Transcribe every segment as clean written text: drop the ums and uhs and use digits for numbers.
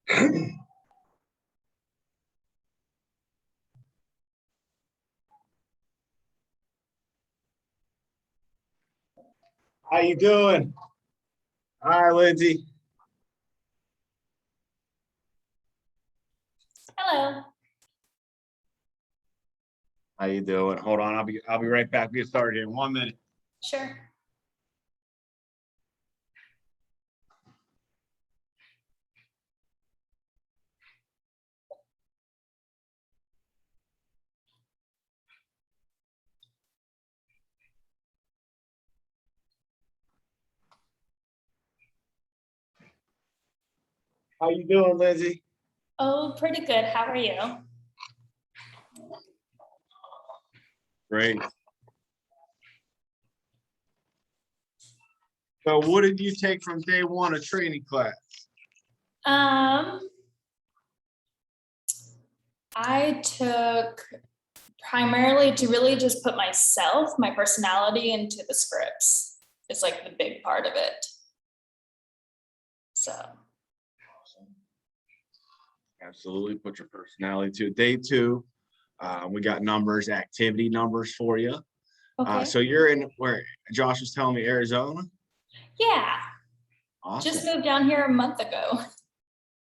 How you doing? Hi, Lindsay. Hello. How you doing? Hold on, I'll be right back. We'll get started in 1 minute. Sure. How you doing, Lindsay? Oh, pretty good. How are you? Great. So what did you take from day one of training class? I took primarily to really just put myself, my personality into the scripts. It's like the big part of it. So. Absolutely, put your personality to it. Day two, we got numbers, activity numbers for you. Okay. So you're in where Josh was telling me, Arizona? Yeah. Awesome. Just moved down here a month ago.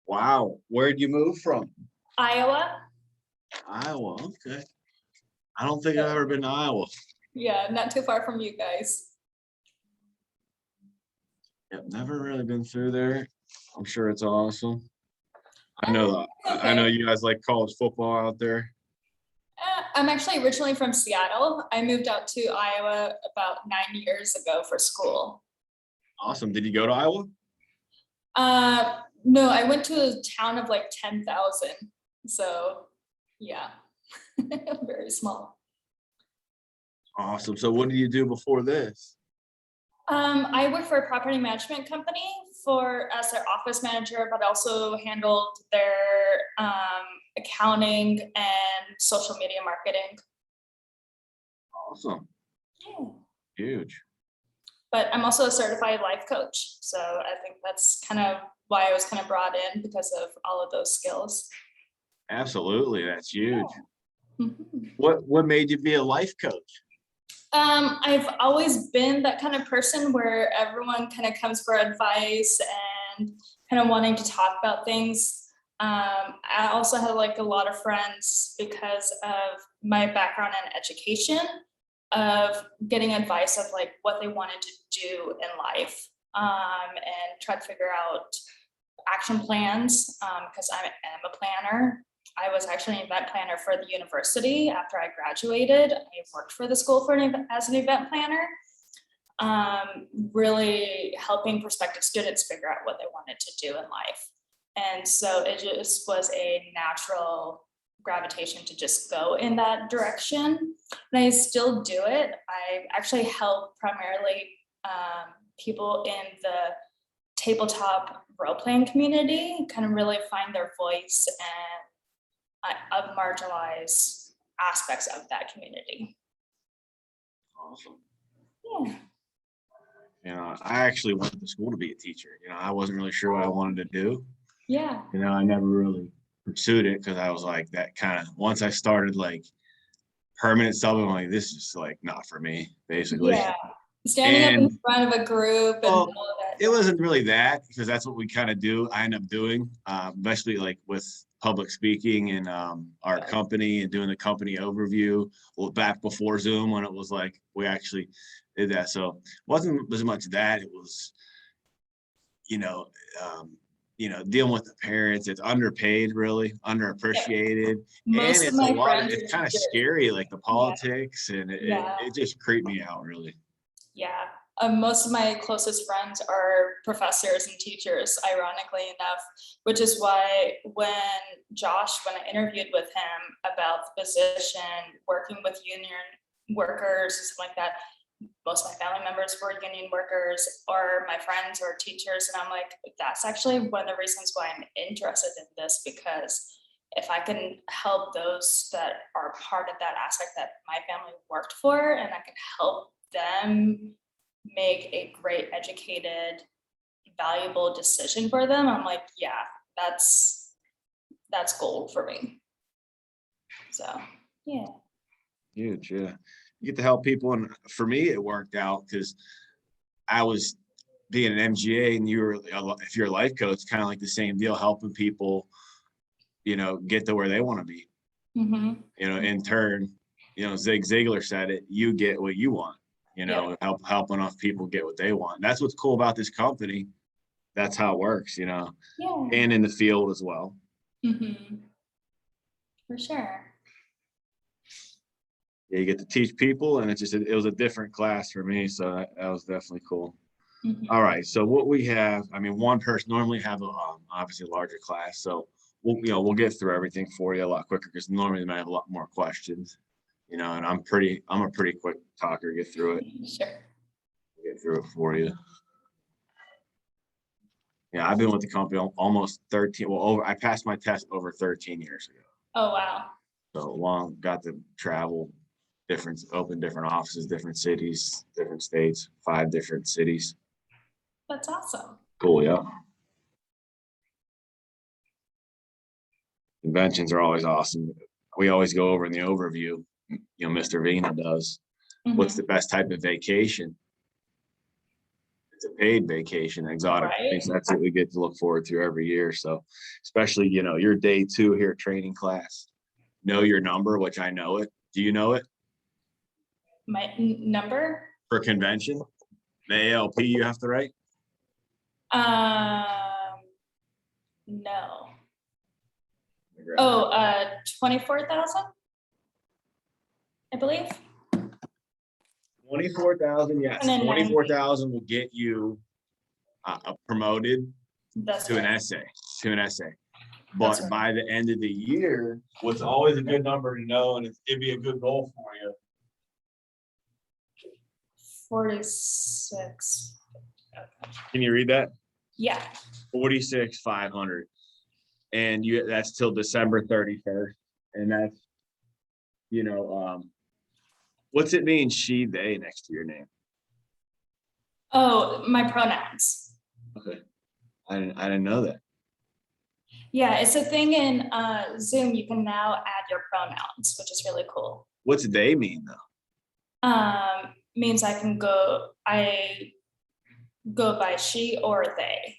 Wow. Where'd you move from? Iowa. Iowa. Okay. I don't think I've ever been to Iowa. Yeah, not too far from you guys. Yep, never really been through there. I'm sure it's awesome. I know you guys like college football out there. I'm actually originally from Seattle. I moved out to Iowa about 9 years ago for school. Awesome. Did you go to Iowa? No, I went to a town of like 10,000. So yeah, very small. Awesome. So what did you do before this? I worked for a property management company as their office manager, but also handled their accounting and social media marketing. Awesome. Yeah. Huge. But I'm also a certified life coach. So I think that's kind of why I was kind of brought in, because of all of those skills. Absolutely. That's huge. Yeah. Mm-hmm. What made you be a life coach? I've always been that kind of person where everyone kind of comes for advice and kind of wanting to talk about things. I also had like a lot of friends because of my background in education, of getting advice of like what they wanted to do in life, and try to figure out action plans, because I am a planner. I was actually an event planner for the university after I graduated. I worked for the school as an event planner, really helping prospective students figure out what they wanted to do in life. And so it just was a natural gravitation to just go in that direction. And I still do it. I actually help primarily people in the tabletop role-playing community kind of really find their voice and of marginalized aspects of that community. Awesome. Yeah. You know, I actually went to school to be a teacher. You know, I wasn't really sure what I wanted to do. Yeah. You know, I never really pursued it because I was like that kind of, once I started like permanent stuff, I'm like, this is like not for me, basically. Yeah. Standing up in front of a group and all of that. It wasn't really that, because that's what we kind of do. I end up doing, especially like with public speaking and our company and doing the company overview. Well, back before Zoom, when it was like we actually did that. So it wasn't as much that. It was, you know, dealing with the parents. It's underpaid, really underappreciated, Most and of it's a my lot of, friends it's are kind of teachers. scary, like the politics, and Yeah. it just creeped me out, really. Yeah. Most of my closest friends are professors and teachers, ironically enough, which is why when I interviewed with him about the position, working with union workers and stuff like that, most of my family members were union workers or my friends or teachers. And I'm like, that's actually one of the reasons why I'm interested in this, because if I can help those that are part of that aspect that my family worked for, and I can help them make a great, educated, valuable decision for them, I'm like, yeah, that's gold for me. So yeah. Huge, yeah. You get to help people, and for me, it worked out because I was being an MGA, and if you're a life coach, kind of like the same deal, helping people, get to where they want to be. Mm-hmm. In turn, Zig Ziglar said it, you get what you want, Yeah. helping off people get what they want. That's what's cool about this company. That's how it works, Yeah. and in the field as well. Mm-hmm. For sure. Yeah, you get to teach people, and it was a different class for me. So that was definitely cool. Mm-hmm. All right. So what we have, one person normally have obviously a larger class. So we'll get through everything for you a lot quicker because normally they might have a lot more questions, and I'm a pretty quick talker, get through it. Sure. Get through it for you. Yeah, I've been with the company almost 13. Well, I passed my test over 13 years ago. Oh, wow. So long, got to travel, open different offices, different cities, different states, 5 different cities. That's awesome. Cool, yeah. Conventions are always awesome. We always go over in the overview, Mr. Vina does. Mm-hmm. What's the best type of vacation? It's a paid vacation, exotic things. That's what we get to look forward to every year. So especially, your day 2 here training class. Know your number, which I know it. Do you know it? My number? For convention? The ALP you have to write? No. Oh, 24,000, I believe. 24,000, yes. 24,000 will get you promoted to an essay. But Right. by the end of the year, what's always a good number to know, and it'd be a good goal for you. 46. Can you read that? Yeah. 46,500, and that's till December 31st, and that's what's it mean, she, they next to your name? Oh, my pronouns. Okay, I didn't know that. Yeah, it's a thing in Zoom. You can now add your pronouns, which is really cool. What's they mean though? Means I go by she or they.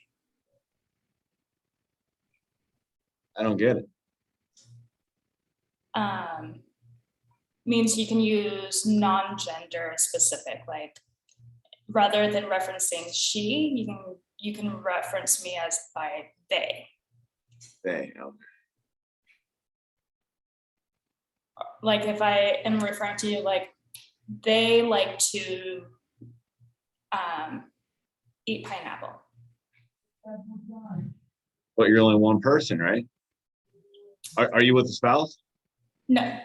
I don't get it. Means you can use non-gender specific, like rather than referencing she, you can reference me as by they. They, okay. Like if I am referring to you, like they like to eat pineapple. But you're only one person, right? Are you with a spouse? No.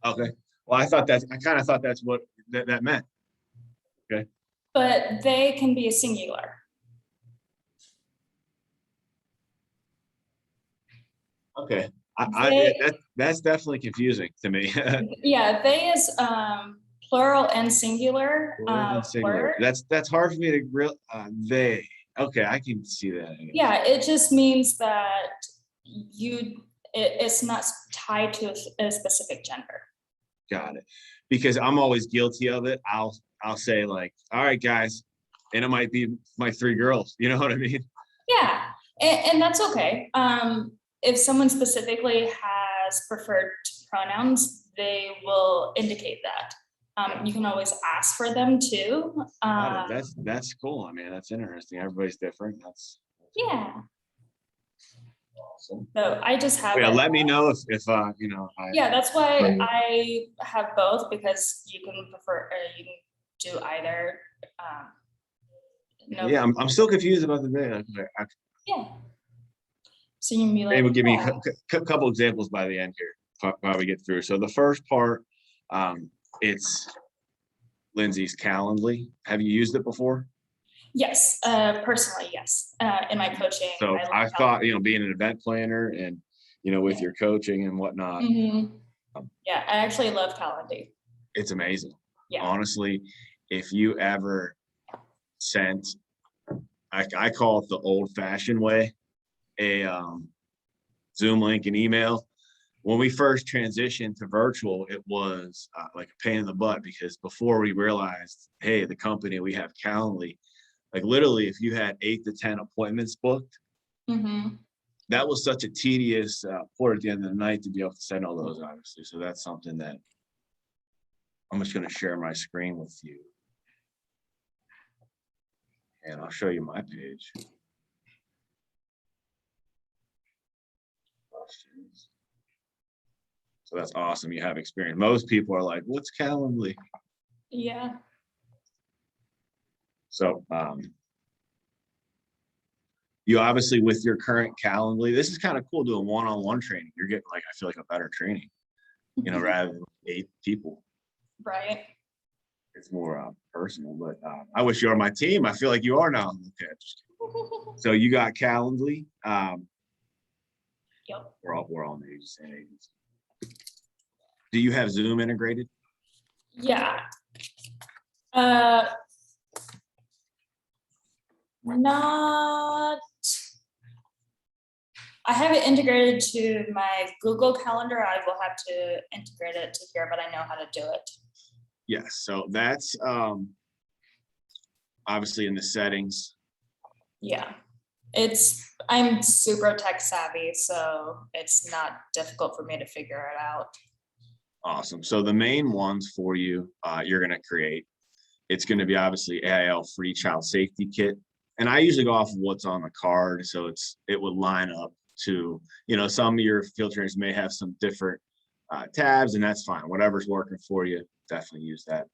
Okay. Well, I kind of thought that's what that meant. Okay. But they can be a singular. Okay. That's definitely confusing to me. Yeah, they is plural and singular. Singular. That's hard for me to they. Okay, I can see that. Yeah, it just means that it's not tied to a specific gender. Got it. Because I'm always guilty of it. I'll say like, all right, guys, and it might be my 3 girls. You know what I mean? Yeah, and that's okay. If someone specifically has preferred pronouns, they will indicate that. You can always ask for them too. That's cool. I mean, that's interesting. Everybody's different. Yeah. Awesome. So I just have. Yeah, let me know if yeah, that's why I have both, because you can prefer, you can do either. No. Yeah, I'm still confused about the day. Yeah. So you can be like, maybe give me a couple examples by the end here while we get through. So the first part, it's Lindsay's Calendly. Have you used it before? Yes, personally, yes. In my coaching. So I thought, being an event planner and, with your coaching and whatnot. Mm-hmm. Yeah, I actually love Calendly. It's amazing. Yeah. Honestly, if you ever sent, I call it the old fashioned way. a Zoom link and email. When we first transitioned to virtual, it was like a pain in the butt, because before we realized, hey, the company, we have Calendly, like literally if you had 8 to 10 appointments booked, that was such a tedious pour at the end of the night to be able to send all those, obviously. So that's something that I'm just going to share my screen with you. And I'll show you my page. Questions. So that's awesome. You have experience. Most people are like, what's Calendly? Yeah. So you obviously, with your current Calendly, this is kind of cool doing one-on-one training. You're getting, like, I feel like a better training, you know, rather than 8 people. Right. It's more personal, but I wish you were on my team. I feel like you are now. Okay. So you got Calendly. Yep. We're all in the same agency. Do you have Zoom integrated? Yeah. Not. I have it integrated to my Google Calendar. I will have to integrate it to here, but I know how to do it. Yes. So that's obviously in the settings. Yeah. I'm super tech savvy, so it's not difficult for me to figure it out. Awesome. So the main ones for you, you're going to create. It's going to be obviously AIL free child safety kit. And I usually go off of what's on the card. So it would line up to, you know, some of your field trainers may have some different tabs, and that's fine. Whatever's working for you, definitely use that.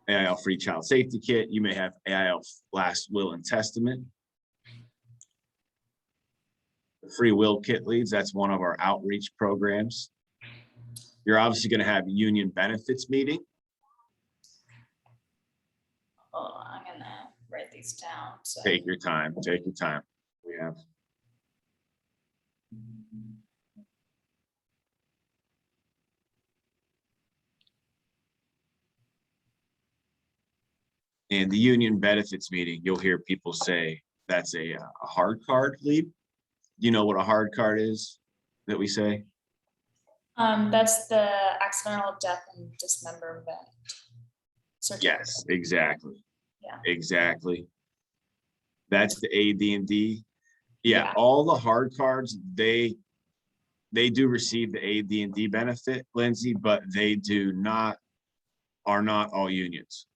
AIL free child safety kit. You may have AIL last will and testament. The free will kit leads, that's one of our outreach programs. You're obviously going to have union benefits meeting. Oh, I'm gonna write these down. So. Take your time. Take your time. We have. In the union benefits meeting, you'll hear people say that's a hard card lead. You know what a hard card is that we say? That's the accidental death and dismemberment. Yes, exactly. Yeah. Exactly. That's the AD&D. Yeah, all the hard cards, they do receive the AD&D benefit, Lindsay, but they are not all unions.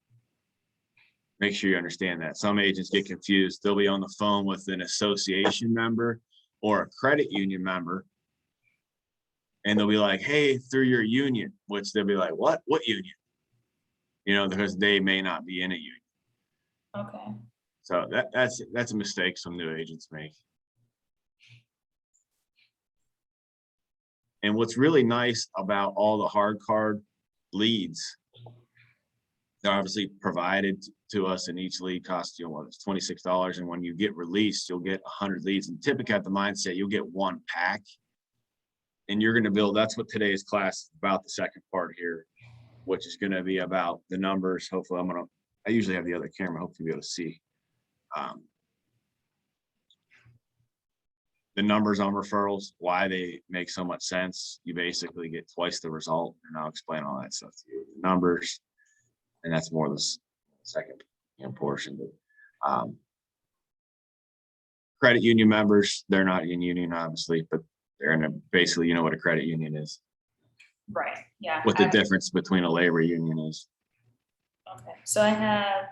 Make sure you understand that. Some agents get confused. They'll be on the phone with an association member or a credit union member, and they'll be like, hey, through your union, which they'll be like, what union? You know, because they may not be in a union. Okay. So that's a mistake some new agents make. And what's really nice about all the hard card leads, they're obviously provided to us, and each lead costs you, it's $26. And when you get released, you'll get 100 leads. And typically at the mindset, you'll get one pack, and you're going to build. That's what today's class is about, the second part here, which is going to be about the numbers. Hopefully I usually have the other camera, hopefully you'll be able to see the numbers on referrals, why they make so much sense. You basically get twice the result, and I'll explain all that stuff to you. The numbers, and that's more the second portion. But credit union members, they're not in union, obviously, but they're in basically, you know what a credit union is. Right. Yeah. What the difference between a labor union is. Okay. So I have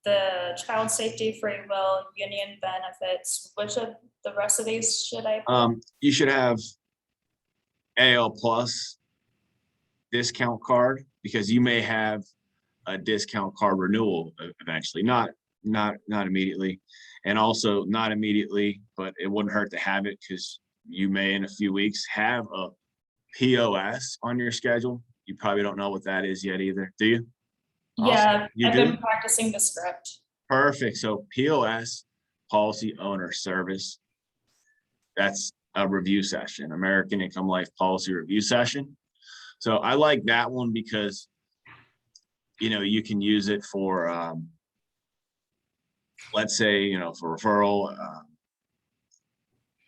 the child safety, free will, union benefits. Which of the rest of these should I put? You should have AL plus discount card, because you may have a discount card renewal eventually, not immediately, and also not immediately, but it wouldn't hurt to have it, because you may in a few weeks have a POS on your schedule. You probably don't know what that is yet either, do you? Yeah, You I've do? been practicing the script. Perfect. So POS, policy owner service, that's a review session, American Income Life Policy Review Session. So I like that one because, you know, you can use it for let's say, for referral,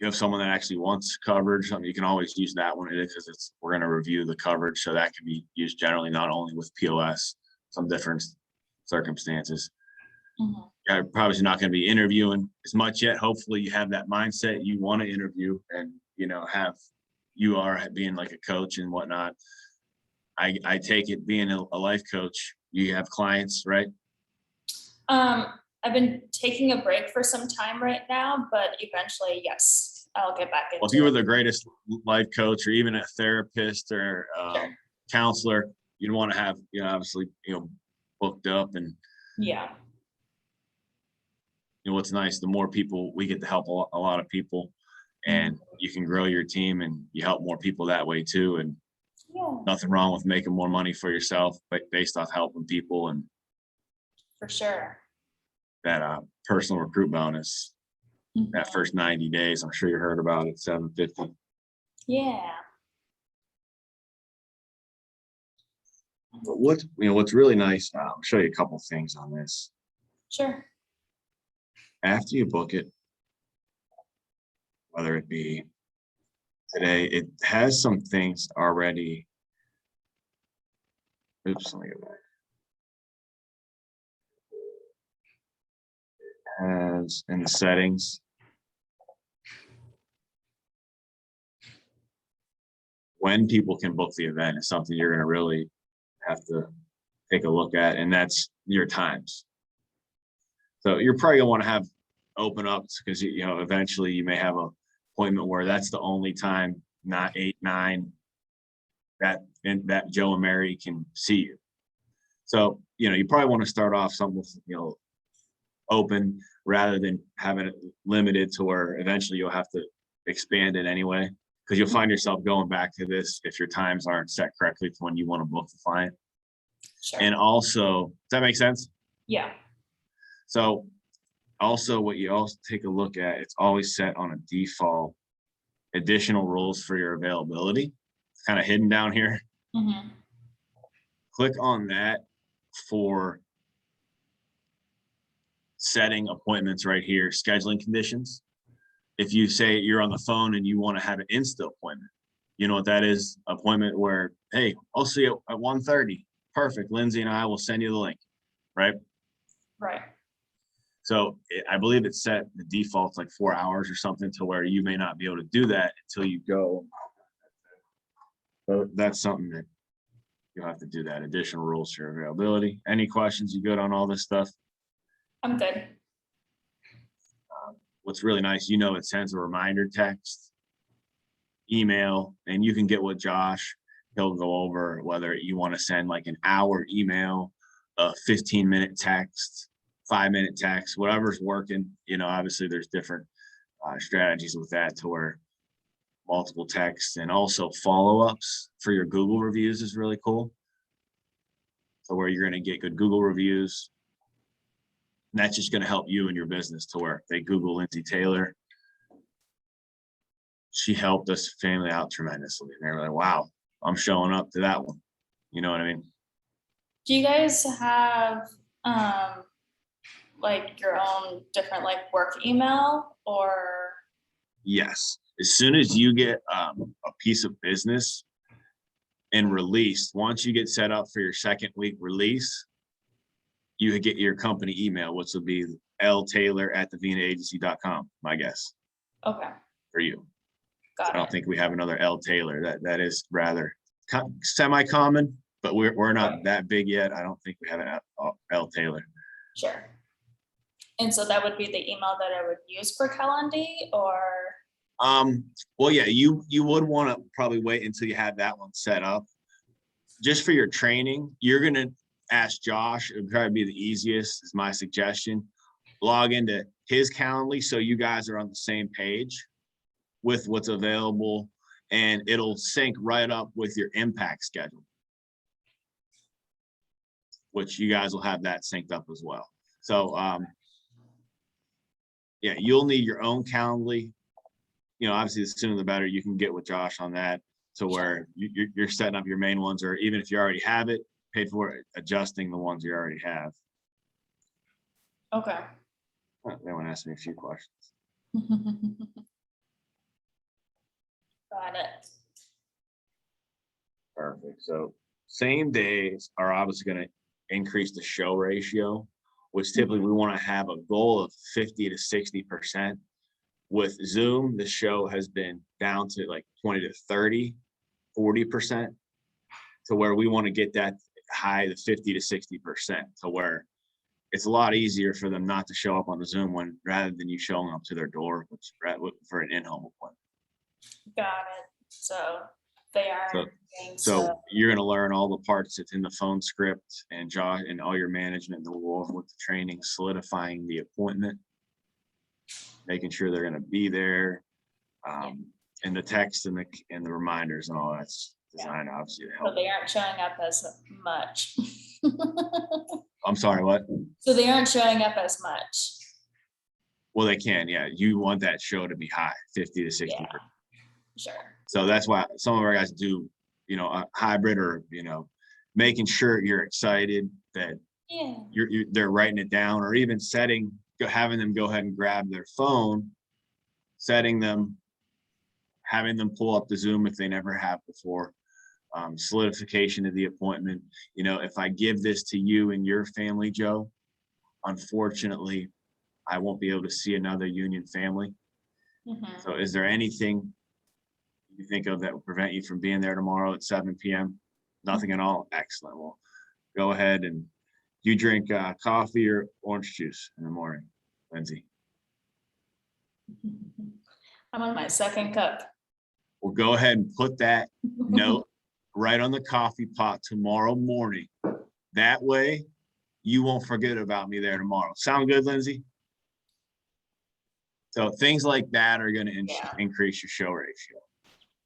you have someone that actually wants coverage, you can always use that one because we're going to review the coverage. So that can be used generally, not only with POS, some different circumstances. Mhm. You're probably not going to be interviewing as much yet. Hopefully you have that mindset. You want to interview and, you are being like a coach and whatnot. I take it being a life coach, you have clients, right? I've been taking a break for some time right now, but eventually, yes, I'll get back Well, if you into were it. the greatest life coach or even a therapist or Sure. counselor, you'd want to have, obviously, booked up. And Yeah, what's nice, the more people we get to help a lot of people, and you can grow your team and you help more people that way too. And yeah, nothing wrong with making more money for yourself, but based off helping people and for sure. that personal recruit bonus. Mhm. That first 90 days, I'm sure you heard about it, 750. Yeah. But what's really nice, I'll show you a couple things on this. Sure. After you book it, whether it be today, it has some things already. Oops, let me go back. Has in the settings, when people can book the event is something you're going to really have to take a look at, and that's your times. So you're probably going to want to have open ups because eventually you may have an appointment where that's the only time, not 8, 9, that Joe and Mary can see you. So you probably want to start off something with open rather than having it limited to where eventually you'll have to expand it anyway, because you'll find yourself going back to this if your times aren't set correctly to when you want to book the client. Sure. And also, does that make sense? Yeah. So also what you also take a look at, it's always set on a default additional rules for your availability. It's kind of hidden down here. Mhm. Click on that for setting appointments right here, scheduling conditions. If you say you're on the phone and you want to have an Insta appointment, you know what that is? Appointment where, hey, I'll see you at 1:30. Perfect. Lindsay and I will send you the link, right? Right. So I believe it's set the default's like 4 hours or something to where you may not be able to do that until you go. So that's something that you'll have to do, that additional rules for availability. Any questions? You good on all this stuff? I'm good. What's really nice, it sends a reminder text, email, and you can get with Josh. He'll go over whether you want to send like an hour email, a 15-minute text, 5-minute text, whatever's working. Obviously there's different strategies with that to where multiple texts, and also follow-ups for your Google reviews is really cool. So where you're going to get good Google reviews, and that's just going to help you and your business to where they Google Lindsay Taylor. She helped us family out tremendously. And they're like, wow, I'm showing up to that one. You know what I mean? Do you guys have like your own different like work email or? Yes. As soon as you get a piece of business and released, once you get set up for your second week release, you get your company email, which will be ltaylor@thevenaagency.com, my guess. Okay. For you. Got I don't it. think we have another L Taylor. That is rather semi-common, but we're not that big yet. I don't think we have an L Taylor. Sure. And so that would be the email that I would use for Calendly, or? Well, yeah, you would want to probably wait until you have that one set up. Just for your training, you're gonna ask Josh. It would probably be the easiest, is my suggestion. Log into his Calendly so you guys are on the same page with what's available, and it'll sync right up with your impact schedule, which you guys will have that synced up as well. So yeah, you'll need your own Calendly. Obviously the sooner the better. You can get with Josh on that to where you're setting up your main ones, or even if you already have it paid for, adjusting the ones you already have. Okay. They want to ask me a few questions. Got it. Perfect. So same days are obviously going to increase the show ratio, which typically we want to have a goal of 50 to 60%. With Zoom, the show has been down to like 20 to 30, 40%, to where we want to get that high to 50 to 60%, to where it's a lot easier for them not to show up on the Zoom one rather than you showing up to their door, which for an in-home appointment. Got it. So they are. So you're going to learn all the parts that's in the phone script, and Josh and all your management, and we'll go with the training, solidifying the appointment, making sure they're going to be there, and the text and the reminders and all that's designed obviously to help. So they aren't showing up as much. I'm sorry, what? So they aren't showing up as much. Well, they can, yeah. You want that show to be high, 50 to 60%. Yeah, sure. So that's why some of our guys do, a hybrid, or, making sure you're excited that they're writing it down, or even having them go ahead and grab their phone, having them pull up the Zoom if they never have before. Solidification of the appointment. If I give this to you and your family, Joe, unfortunately, I won't be able to see another union family. So is there anything you think of that would prevent you from being there tomorrow at 7 p.m.? Nothing at all? Excellent. Well, go ahead, and you drink coffee or orange juice in the morning, Lindsay? I'm on my second cup. Well, go ahead and put that note right on the coffee pot tomorrow morning. That way you won't forget about me there tomorrow. Sound good, Lindsay? So things like that are going to increase your show ratio.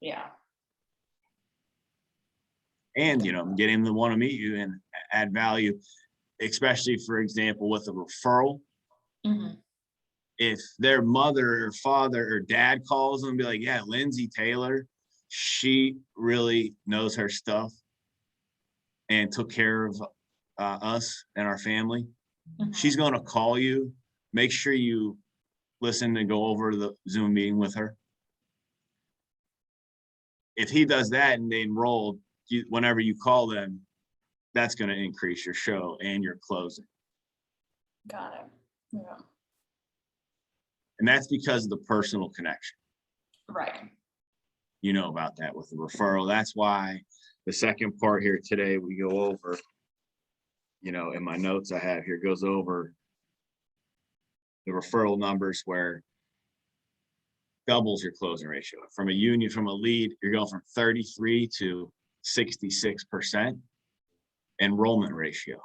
Yeah. And, get him to want to meet you and add value, especially, for example, with a referral. If their mother or father or dad calls them and be like, yeah, Lindsay Taylor, she really knows her stuff and took care of us and our family. She's going to call you. Make sure you listen and go over the Zoom meeting with her. If he does that and they enrolled, whenever you call them, that's going to increase your show and your closing. Got it. Yeah. And that's because of the personal connection. Right. You know about that with the referral. That's why the second part here today, we go over, in my notes I have here, goes over the referral numbers, where doubles your closing ratio. From a lead, you're going from 33 to 66% enrollment ratio.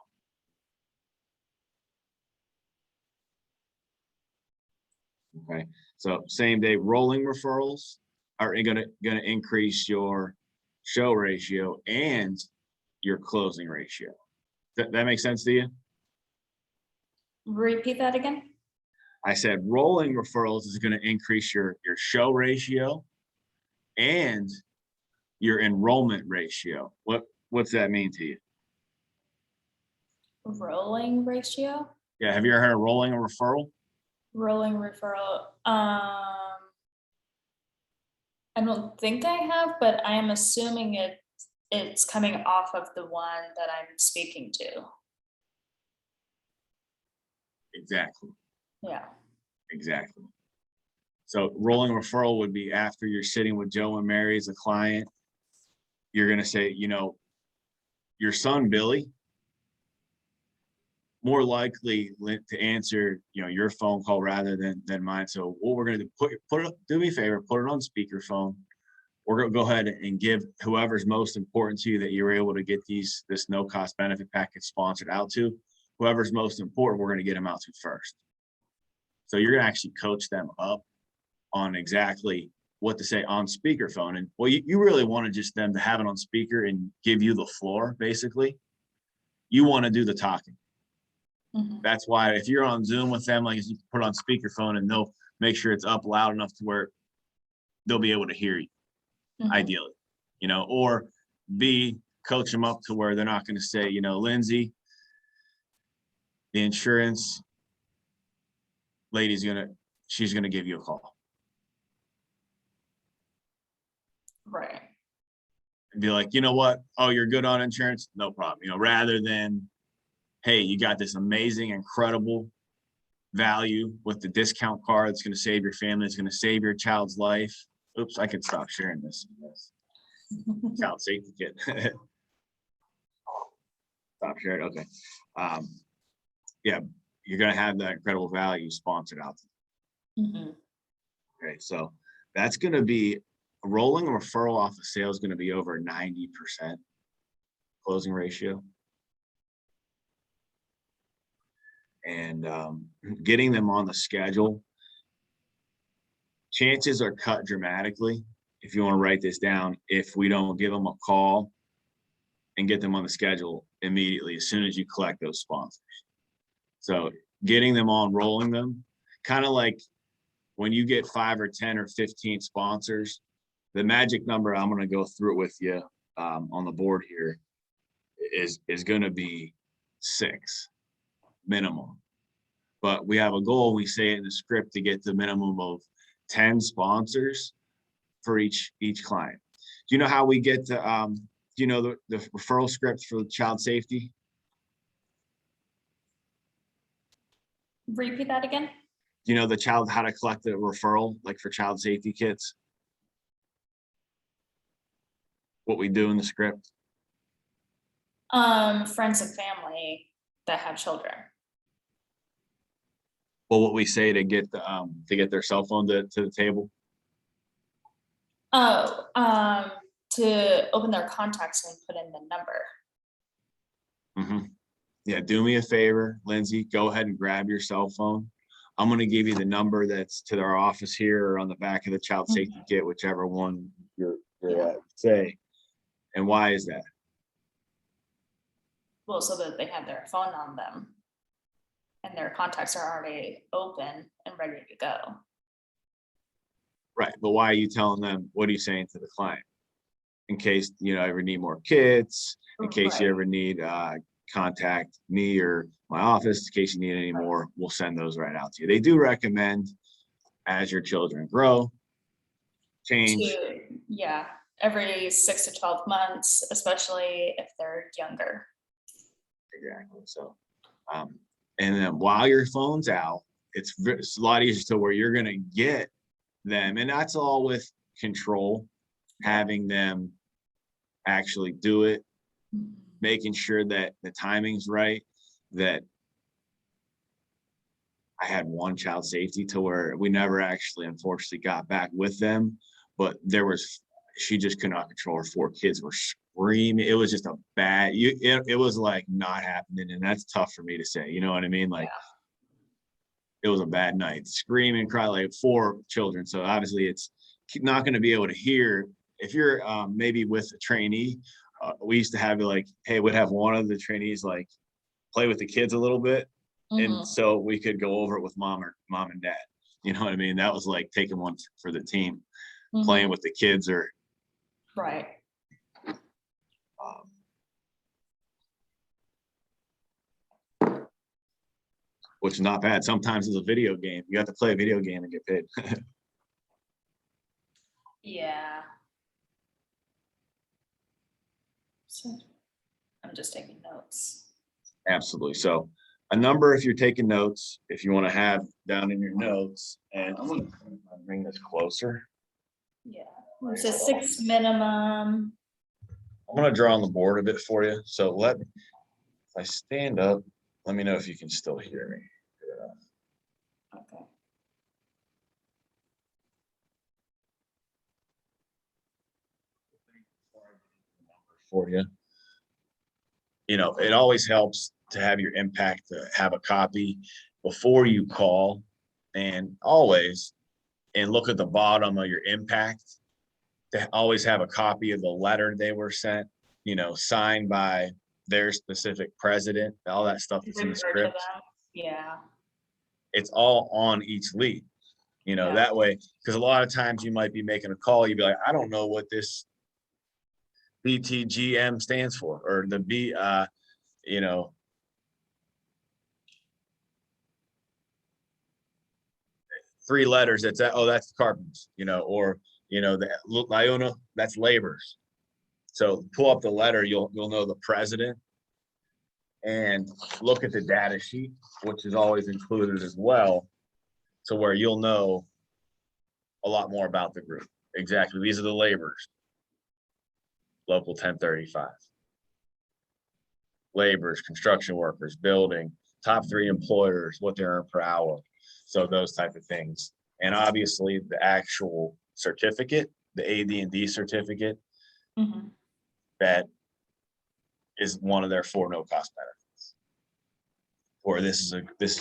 Okay, so same day rolling referrals are going to increase your show ratio and your closing ratio. That makes sense to you? Repeat that again. I said rolling referrals is going to increase your show ratio and your enrollment ratio. What's that mean to you? Rolling ratio? Yeah, have you ever heard of rolling a referral? Rolling referral. I don't think I have, but I am assuming it's coming off of the one that I'm speaking to. Exactly. Yeah. Exactly. So rolling referral would be after you're sitting with Joe and Mary as a client, you're going to say, your son, Billy, more likely to answer, your phone call rather than mine. So what we're going to do, do me a favor, put it on speakerphone. We're going to go ahead and give whoever's most important to you that you're able to get this no cost benefit package sponsored out to. Whoever's most important, we're going to get them out to first. So you're going to actually coach them up on exactly what to say on speakerphone. And you really want to just them to have it on speaker and give you the floor, basically. You want to do the talking. That's why if you're on Zoom with them, like you put on speakerphone and they'll make sure it's up loud enough to where they'll be able to hear you, ideally, or B, coach them up to where they're not going to say, Lindsay, the insurance she's gonna give you a call Right. and be like, you know what? Oh, you're good on insurance? No problem. You know, rather than, hey, you got this amazing, incredible value with the discount card that's going to save your family, it's going to save your child's life. Oops, I could stop sharing this. Child safety kit. Stop sharing. Okay. Yeah, you're going to have that incredible value sponsored out. Okay, so that's going to be rolling a referral off of sale is going to be over 90% closing ratio. And getting them on the schedule, chances are cut dramatically. If you want to write this down, if we don't give them a call and get them on the schedule immediately as soon as you collect those sponsors. So getting them on, rolling them, kind of like when you get 5 or 10 or 15 sponsors, the magic number, I'm going to go through it with you on the board here, is going to be 6 minimum. But we have a goal, we say it in the script, to get the minimum of 10 sponsors for each client. Do you know how we get to do you know the referral script for child safety? Repeat that again. Do you know how to collect the referral, like for child safety kits? What we do in the script? Friends and family that have children. Well, what we say to get their cell phone to the table? Oh, to open their contacts and put in the number. Yeah, do me a favor, Lindsay, go ahead and grab your cell phone. I'm going to give you the number that's to our office here or on the back of the child safety kit, whichever one you're at, say. And why is that? Well, so that they have their phone on them and their contacts are already open and ready to go. Right, but why are you telling them? What are you saying to the client? In case you ever need more kits, in case you ever need contact me or my office, in case you need any more, we'll send those right out to you. They do recommend, as your children grow, change. Yeah, every 6 to 12 months, especially if they're younger. Exactly. So, and then while your phone's out, it's a lot easier to where you're going to get them, and that's all with control, having them actually do it, making sure that the timing's right. That I had one child safety to where we never actually unfortunately got back with them, but she just could not control her 4 kids were screaming. It was just a bad, it was like not happening. And that's tough for me to say, you know what I mean? Like it was a bad night, screaming, cry, like 4 children. So obviously it's not going to be able to hear. If you're maybe with a trainee, we used to have it like, hey, we'd have one of the trainees like play with the kids a little bit. And so we could go over it with mom and dad. You know what I mean? That was like taking one for the team, playing with the kids or. Right. Which is not bad. Sometimes it's a video game. You have to play a video game and get paid. Yeah. So I'm just taking notes. Absolutely. So a number, if you're taking notes, if you want to have down in your notes, and I'm going to bring this closer. Yeah. There's a 6 minimum. I'm going to draw on the board a bit for you. So if I stand up, let me know if you can still hear me. Okay. For you. It always helps to have your impact, to have a copy before you call, and always, and look at the bottom of your impact, to always have a copy of the letter they were sent, signed by their specific president, all that stuff that's in the script. Yeah. It's all on each lead, that way, because a lot of times you might be making a call, you'd be like, I don't know what this BTGM stands for, or the B, three letters, that's that, oh, that's carpenters, or the Iona, that's laborers. So pull up the letter, you'll know the president, and look at the data sheet, which is always included as well, to where you'll know a lot more about the group. Exactly, these are the laborers, local 1035. Laborers, construction workers, building, top 3 employers, what they earn per hour. So those type of things. And obviously the actual certificate, the AD&D certificate, that is one of their 4 no-cost benefits. Or this is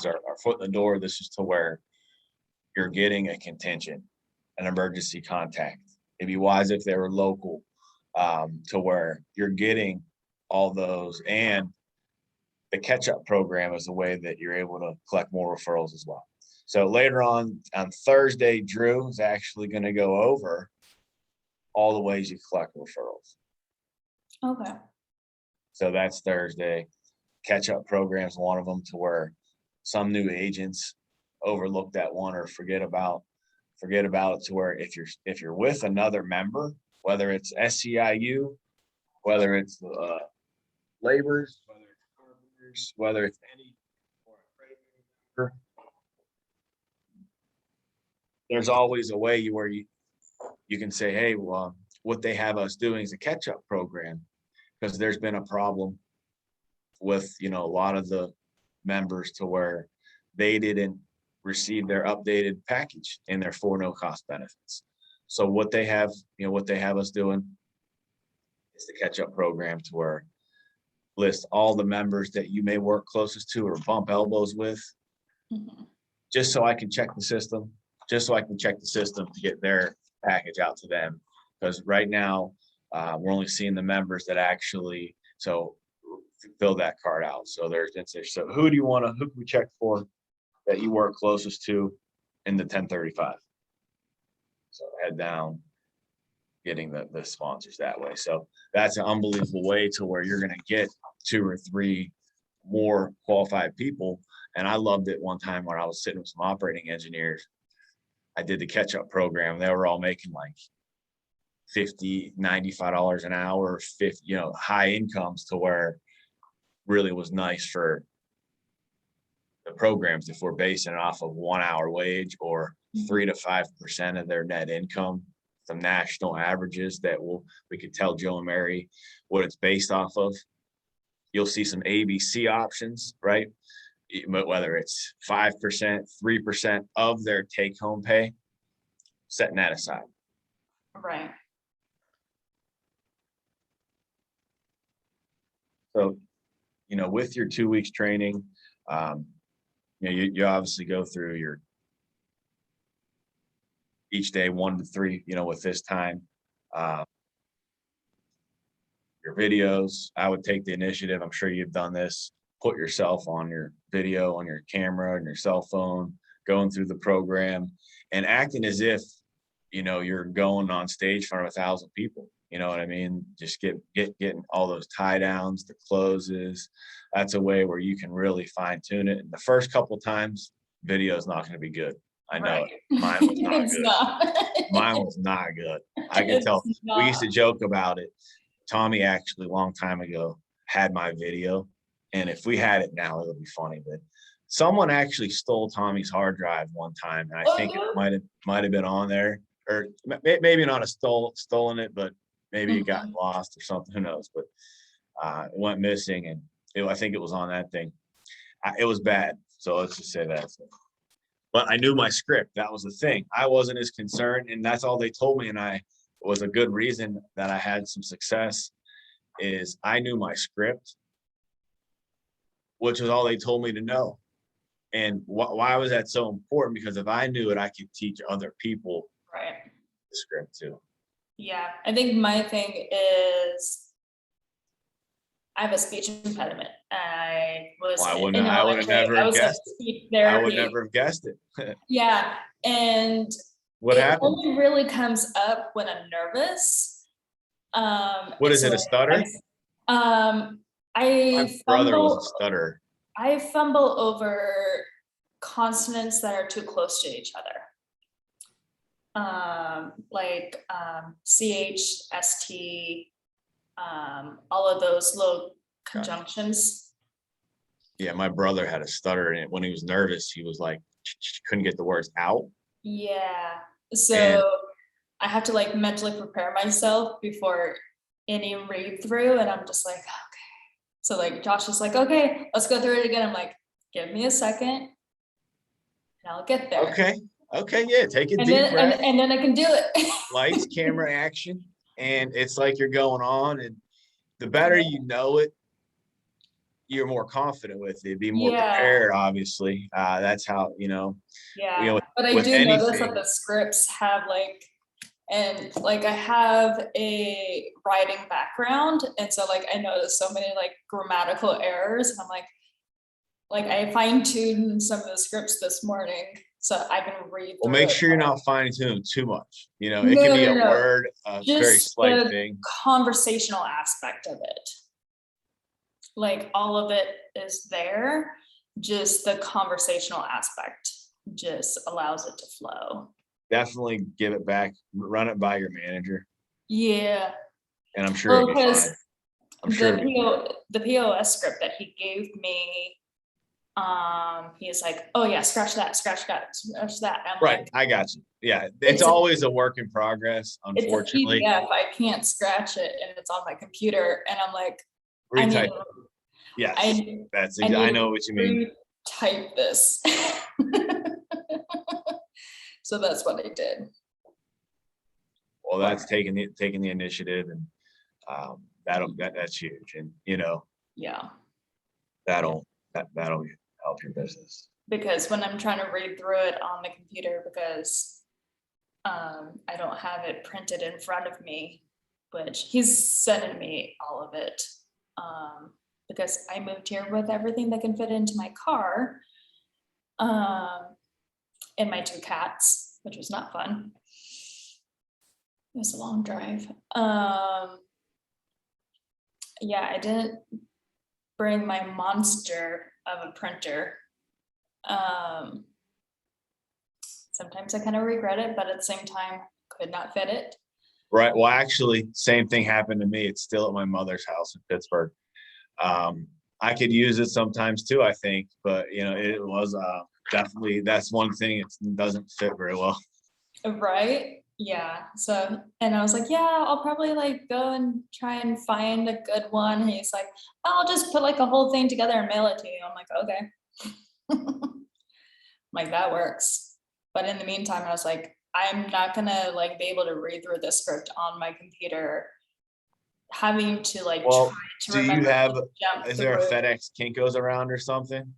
our foot in the door. This is to where you're getting a contingent, an emergency contact. It'd be wise if they were local, to where you're getting all those, and the catch-up program is a way that you're able to collect more referrals as well. So later on Thursday, Drew is actually going to go over all the ways you collect referrals. Okay. So that's Thursday. Catch-up program is one of them, to where some new agents overlook that one or forget about it, to where if you're with another member, whether it's SCIU, whether it's laborers, whether it's carpenters, whether it's any or a credit member, there's always a way where you can say, hey, well, what they have us doing is a catch-up program, because there's been a problem with a lot of the members, to where they didn't receive their updated package and their 4 no-cost benefits. So what they have us doing is the catch-up program, to where list all the members that you may work closest to or bump elbows with, just so I can check the system, to get their package out to them. Because right now, we're only seeing the members that actually fill that card out. So so who can we check for that you work closest to in the 1035? So head down, getting the sponsors that way. So that's an unbelievable way to where you're going to get 2 or 3 more qualified people. And I loved it one time when I was sitting with some operating engineers. I did the catch-up program. They were all making like $50, $95 an hour, 50, high incomes, to where really was nice for the programs if we're basing it off of 1 hour wage or 3 to 5% of their net income. Some national averages that we could tell Joe and Mary what it's based off of. You'll see some ABC options, right? Whether it's 5%, 3% of their take-home pay, setting that aside. Right. So, with your 2 weeks training, you obviously go through each day 1 to 3, with this time, your videos. I would take the initiative. I'm sure you've done this. Put yourself on your video, on your camera, on your cell phone, going through the program and acting as if, you're going on stage in front of 1,000 people. You know what I mean? Just getting all those tie downs, the closes. That's a way where you can really fine tune it. And the first couple of times, video is not going to be good. I know it. Mine was not good. Mine was not good. I can tell. We used to joke about it. Tommy actually, a long time ago, had my video. And if we had it now, it would be funny. But someone actually stole Tommy's hard drive one time. And I think it might have been on there. Or maybe not stolen it, but maybe it got lost or something. Who knows? But it went missing. And I think it was on that thing. It was bad. So let's just say that. But I knew my script. That was the thing. I wasn't as concerned. And that's all they told me. And it was a good reason that I had some success is I knew my script, which was all they told me to know. And why was that so important? Because if I knew it, I could teach other people the script too. Yeah, I think my thing is I have a speech impediment. I would never have guessed it. Yeah, and what happened? Only really comes up when I'm nervous. What is it? A stutter? My brother was a stutterer. I fumble over consonants that are too close to each other. like CHST, all of those little conjunctions. Yeah, my brother had a stutter, and when he was nervous, he was like couldn't get the words out. Yeah. So And I have to like mentally prepare myself before any read through, and I'm just like, okay. So like Josh is like, okay, let's go through it again. I'm like, give me a second, and I'll get there. Okay, yeah, take a And deep then breath. and then I can do it. Lights, camera, action, and it's like you're going on, and the better you know it, you're more confident with it, be more Yeah. prepared, obviously. That's how, Yeah. But I with do notice that anything. the scripts have like, and like I have a writing background, and so like I noticed so many like grammatical errors, and I'm like I fine-tuned some of the scripts this morning so I can read Well, through make it. sure you're not fine tuning too much. It No, can be no, a no. word, a very Just slight the thing. conversational aspect of it. Like all of it is there, just the conversational aspect just allows it to flow. Definitely give it back, run it by your manager, Yeah. and I'm sure Well, it'll be because fine. I'm sure it'll be fine. the POS script that he gave me, he's like, oh yeah, scratch that, scratch that, scratch that. I'm Right, like, I got you. Yeah, it's It's a- always a work in progress, it's a unfortunately. PDF. I can't scratch it, and it's on my computer. And I'm like, I need, Retype. Yes, I I need know to what you mean. retype this. So that's what I did. Well, that's taking the initiative, and that's huge, and Yeah, that'll help your business. because when I'm trying to read through it on the computer, because I don't have it printed in front of me, which he's sending me all of it, because I moved here with everything that can fit into my car, and my 2 cats, which was not fun. It was a long drive. Yeah, I didn't bring my monster of a printer. Sometimes I kind of regret it, but at the same time, could not fit it. Right. Well, actually, same thing happened to me. It's still at my mother's house in Pittsburgh. I could use it sometimes too, I think, but it was definitely, that's one thing. It doesn't fit very well. Right. Yeah. So, and I was like, yeah, I'll probably like go and try and find a good one. And he's like, I'll just put like a whole thing together and mail it to you. I'm like, okay. Like that works. But in the meantime, I was like, I'm not gonna like be able to read through the script on my computer, having to like Well, try to do you remember have, to jump is there a through. FedEx Kinko's around or something?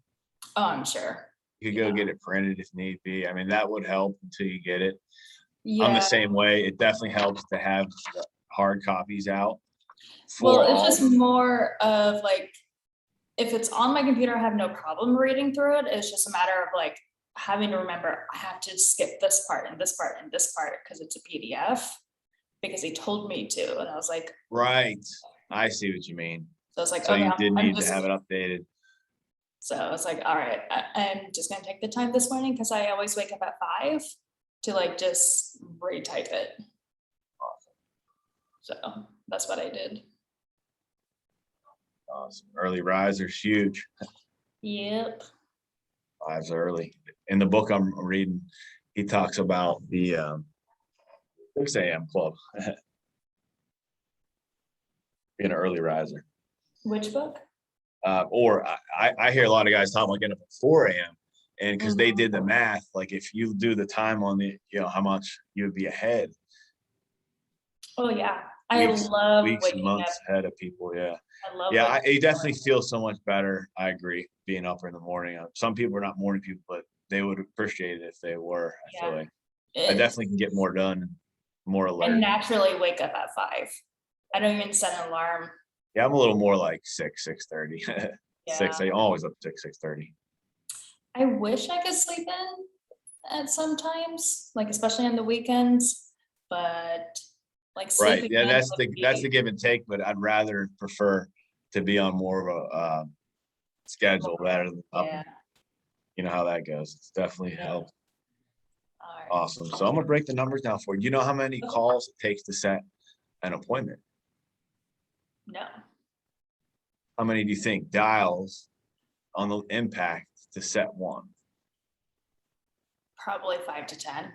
Oh, I'm sure. You could go get it printed if need be. I mean, that would help until you get it. I'm the Yeah. same way. It definitely helps to have the hard copies out Well, for it's all. just more of like, if it's on my computer, I have no problem reading through it. It's just a matter of like having to remember I have to skip this part and this part and this part because it's a PDF, because he told me to. And I was like, Right. I see what you mean. so I was like, So okay, you did I'm need to just, have it updated. so I was like, all right, I'm just gonna take the time this morning because I always wake up at 5 to like just retype it. So that's what I did. Awesome. Early risers, huge. Yep. 5's early. In the book I'm reading, he talks about the 6 a.m. club. Being an early riser. Which book? Or I hear a lot of guys talking about getting up at 4 a.m. And because they Mhm. did the math, like if you do the time on the, how much you would be ahead. Oh yeah, I Weeks love and waking up. months ahead of people. Yeah. I love Yeah, waking you up. definitely feel so much better. I agree. Being up in the morning. Some people are not morning people, but they would appreciate it if they were. I feel like I definitely can get more done, more I alert. naturally wake up at 5. I don't even set an alarm. Yeah, I'm a little more like 6:30. Yeah. 6. I'm always up 6:30. I wish I could sleep in at sometimes, like especially on the weekends, but like Right. sleeping Yeah, in that's would the be give and take, but I'd rather prefer to be on more of a schedule rather than up. yeah. You know how that goes. It's definitely helped. All right. Awesome. So I'm gonna break the numbers down for you. You know how many Okay. calls it takes to set an appointment? No. How many do you think dials on the impact to set one? Probably 5 to 10.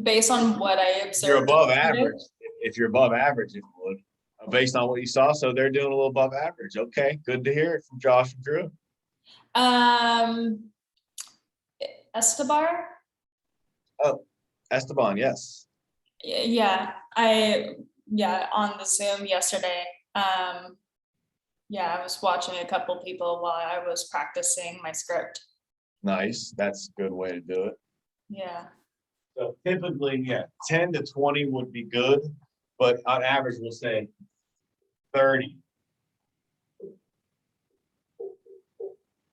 Based on what I observed. You're above yesterday. average. If you're above average, it would, based on what you saw. So they're doing a little above average. Okay, good to hear it from Josh and Drew. Estebar. Oh, Esteban, yes. Yeah, on the Zoom yesterday. Yeah, I was watching a couple people while I was practicing my script. Nice. That's a good way to do it. Yeah. So typically, yeah, 10 to 20 would be good, but on average, we'll say 30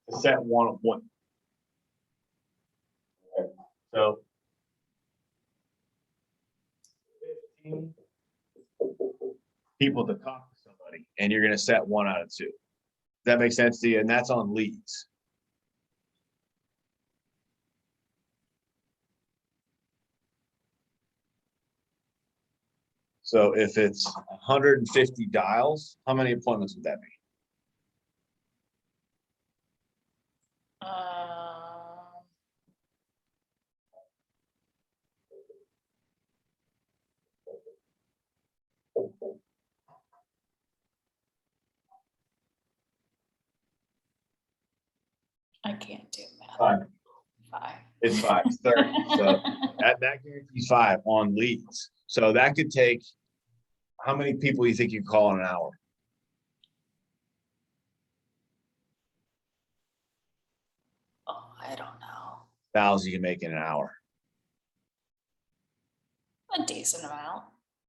to set one appointment. Okay. So 15 people to talk to somebody, and you're going to set 1 out of 2. Does that make sense to you? And that's on leads. So if it's 150 dials, how many appointments would that be? I can't do math. 5. 5. It's 5. It's 30. So that guarantees 5 on leads. So that could take, how many people you think you call in an hour? Oh, I don't know. 1,000 you can make in an hour. A decent amount.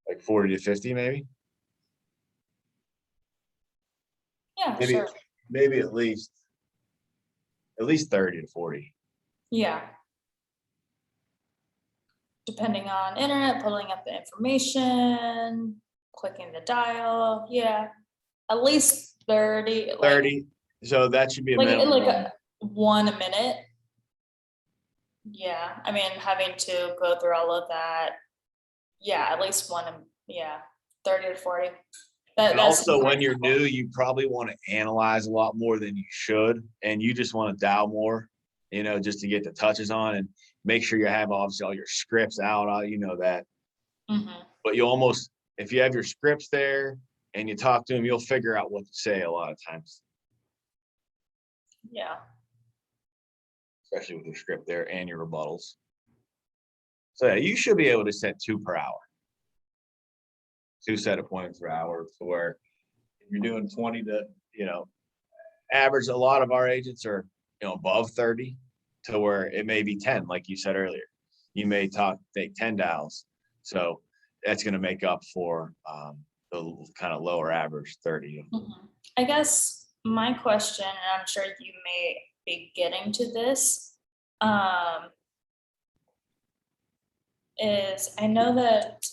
Like 40 to 50, maybe? Yeah, Maybe, sure. maybe at least 30 to 40. Yeah. Depending on internet, pulling up the information, clicking the dial. Yeah. At least 30. 30. So that should be a minimum. Like 1 a minute. Yeah. I mean, having to go through all of that. Yeah, at least 1. Yeah. 30 to 40. And also, when you're new, you probably want to analyze a lot more than you should, and you just want to dial more, just to get the touches on and make sure you have obviously all your scripts out. You know that, but you almost, if you have your scripts there and you talk to them, you'll figure out what to say a lot of times. Yeah. Especially with your script there and your rebuttals. So yeah, you should be able to set 2 per hour. 2 set appointments per hour, to where if you're doing 20 to, average, a lot of our agents are, above 30, to where it may be 10, like you said earlier. You may take 10 dials. So that's going to make up for the kind of lower average 30. I guess my question, and I'm sure you may be getting to this, is I know that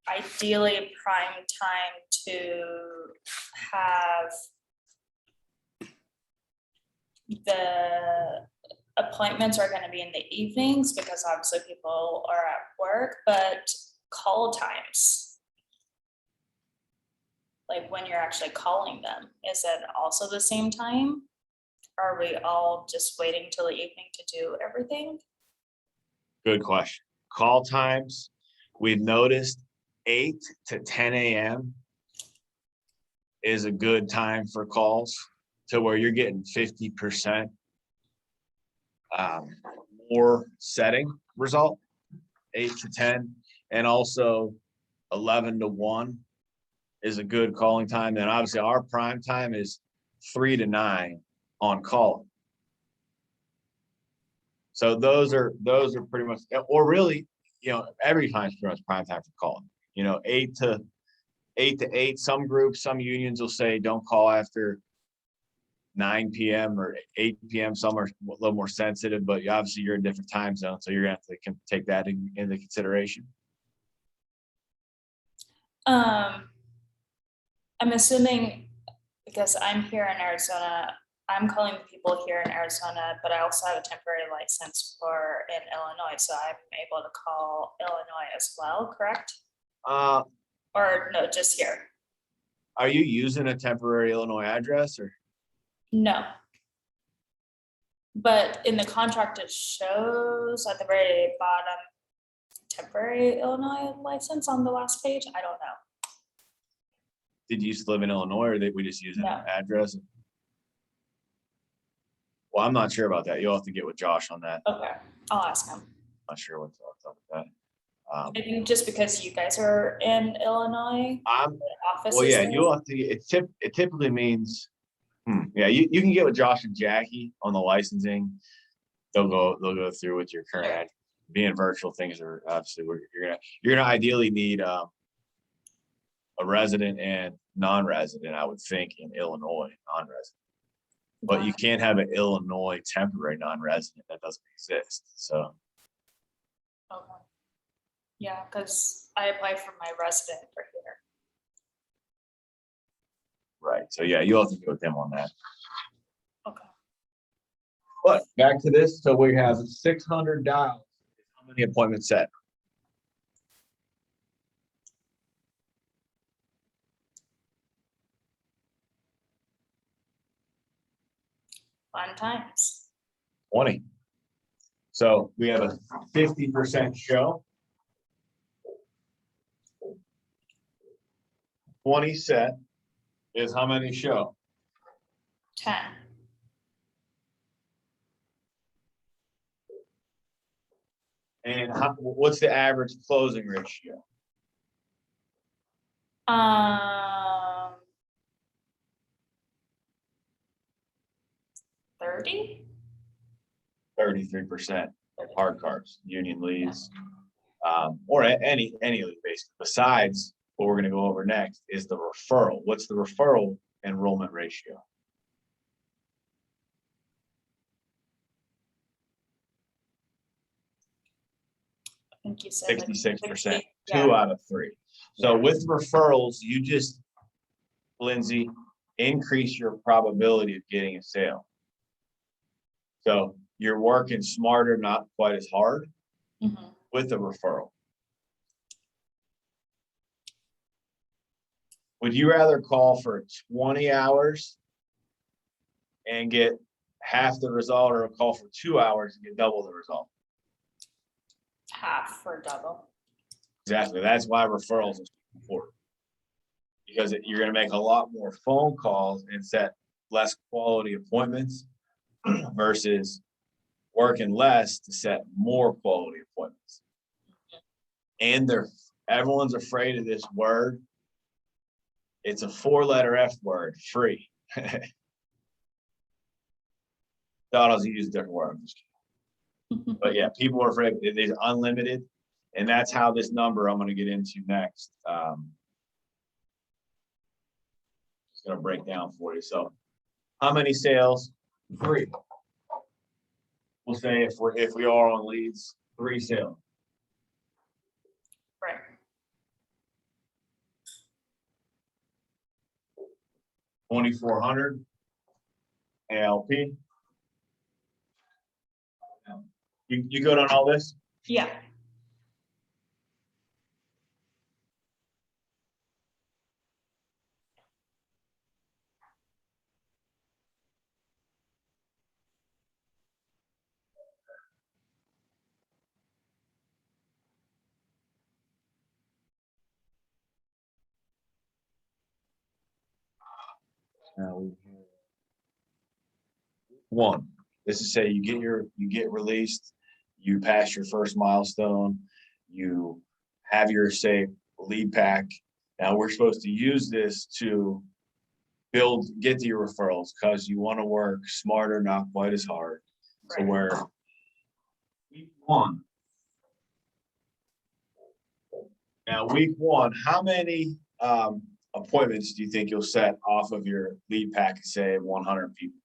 ideally prime time to have the appointments are going to be in the evenings because obviously people are at work, but call times, like when you're actually calling them, is it also the same time? Are we all just waiting till the evening to do everything? Good question. Call times, we've noticed 8 to 10 a.m. is a good time for calls, to where you're getting 50% more setting result, 8 to 10, and also 11 to 1 is a good calling time. And obviously our prime time is 3 to 9 on call. So those are pretty much, or really, every time's pretty much prime time for calling. 8 to 8. Some groups, some unions will say don't call after 9 p.m. or 8 p.m. Some are a little more sensitive, but obviously you're in different time zones, so you're gonna have to take that into consideration. I'm assuming, because I'm here in Arizona, I'm calling the people here in Arizona, but I also have a temporary license in Illinois, so I'm able to call Illinois as well, correct? Uh, Or no, just here? are you using a temporary Illinois address or? No. But in the contract, it shows at the very bottom, temporary Illinois license on the last page. I don't know. Did you used to live in Illinois or did we just use an No. address? Well, I'm not sure about that. You'll have to get with Josh on that. Okay, I'll ask him. Not sure what's up with that. I think just because you guys are in Illinois, I'm, the office well, is yeah, there. you'll have to, it typically means, yeah, you can get with Josh and Jackie on the licensing. They'll go through with your current ad. Being virtual, things are obviously you're gonna ideally need a resident and non-resident, I would think, in Illinois, non-resident. But you can't have an Illinois temporary non-resident. That doesn't exist. So Okay. Yeah, because I applied for my resident for here. right. So yeah, you'll have to go with them on that. Okay. But back to this. So we have 600 dials. How many appointments set? Fun times. 20. So we have a 50% show. 20 set is how many show? 10. And what's the average closing ratio? 30? 33% hard cards, union leads, or any lead basically. Besides, what we're going to go over next is the referral. What's the referral enrollment ratio? I think you said 66%, yeah. 2 out of 3. So with referrals, you just, Lindsay, increase your probability of getting a sale. So you're working smarter, not quite as hard with the referral. Would you rather call for 20 hours and get half the result, or call for 2 hours and get double the result? Half or double. Exactly. That's why referrals are important, because you're going to make a lot more phone calls and set less quality appointments versus working less to set more quality appointments. And everyone's afraid of this word. It's a 4-letter F word, free. Thought I was use a different word. But yeah, people are afraid it is unlimited. And that's how this number I'm going to get into next. Just going to break down for you. So how many sales? 3. We'll say if we are on leads, 3 sales. Right. $2,400 ALP. You good on all this? Yeah. One. This is say you get released, you pass your first milestone, you have your say lead pack. Now we're supposed to use this to get to your referrals, because you want to work smarter, not quite as hard. Right. So where week 1. Now week 1, how many appointments do you think you'll set off of your lead pack, say 100 people?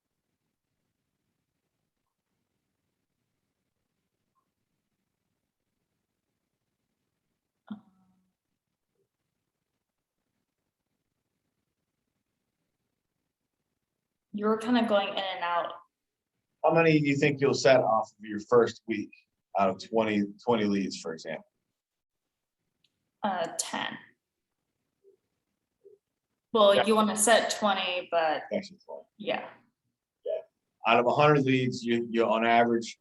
You were kind of going in and out. How many do you think you'll set off of your first week out of 20 leads, for example? 10. Well, Yeah. you want to set 20, but Actually, 20. yeah. Out of 100 leads, you on average,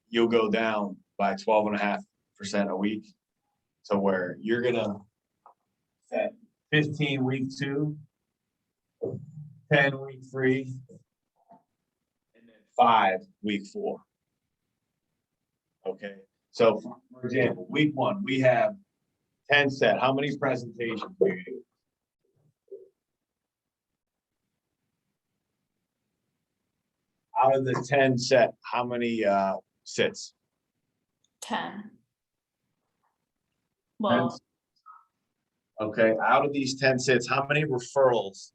you'll go down by 12.5% a week. So where you're gonna set 15 week 2, 10 week 3, and then 5 week 4. Okay, so for example, week 1, we have 10 set. How many presentations do you do? Out of the 10 set, how many sits? 10. Well, Okay, out of these 10 sits, how many referrals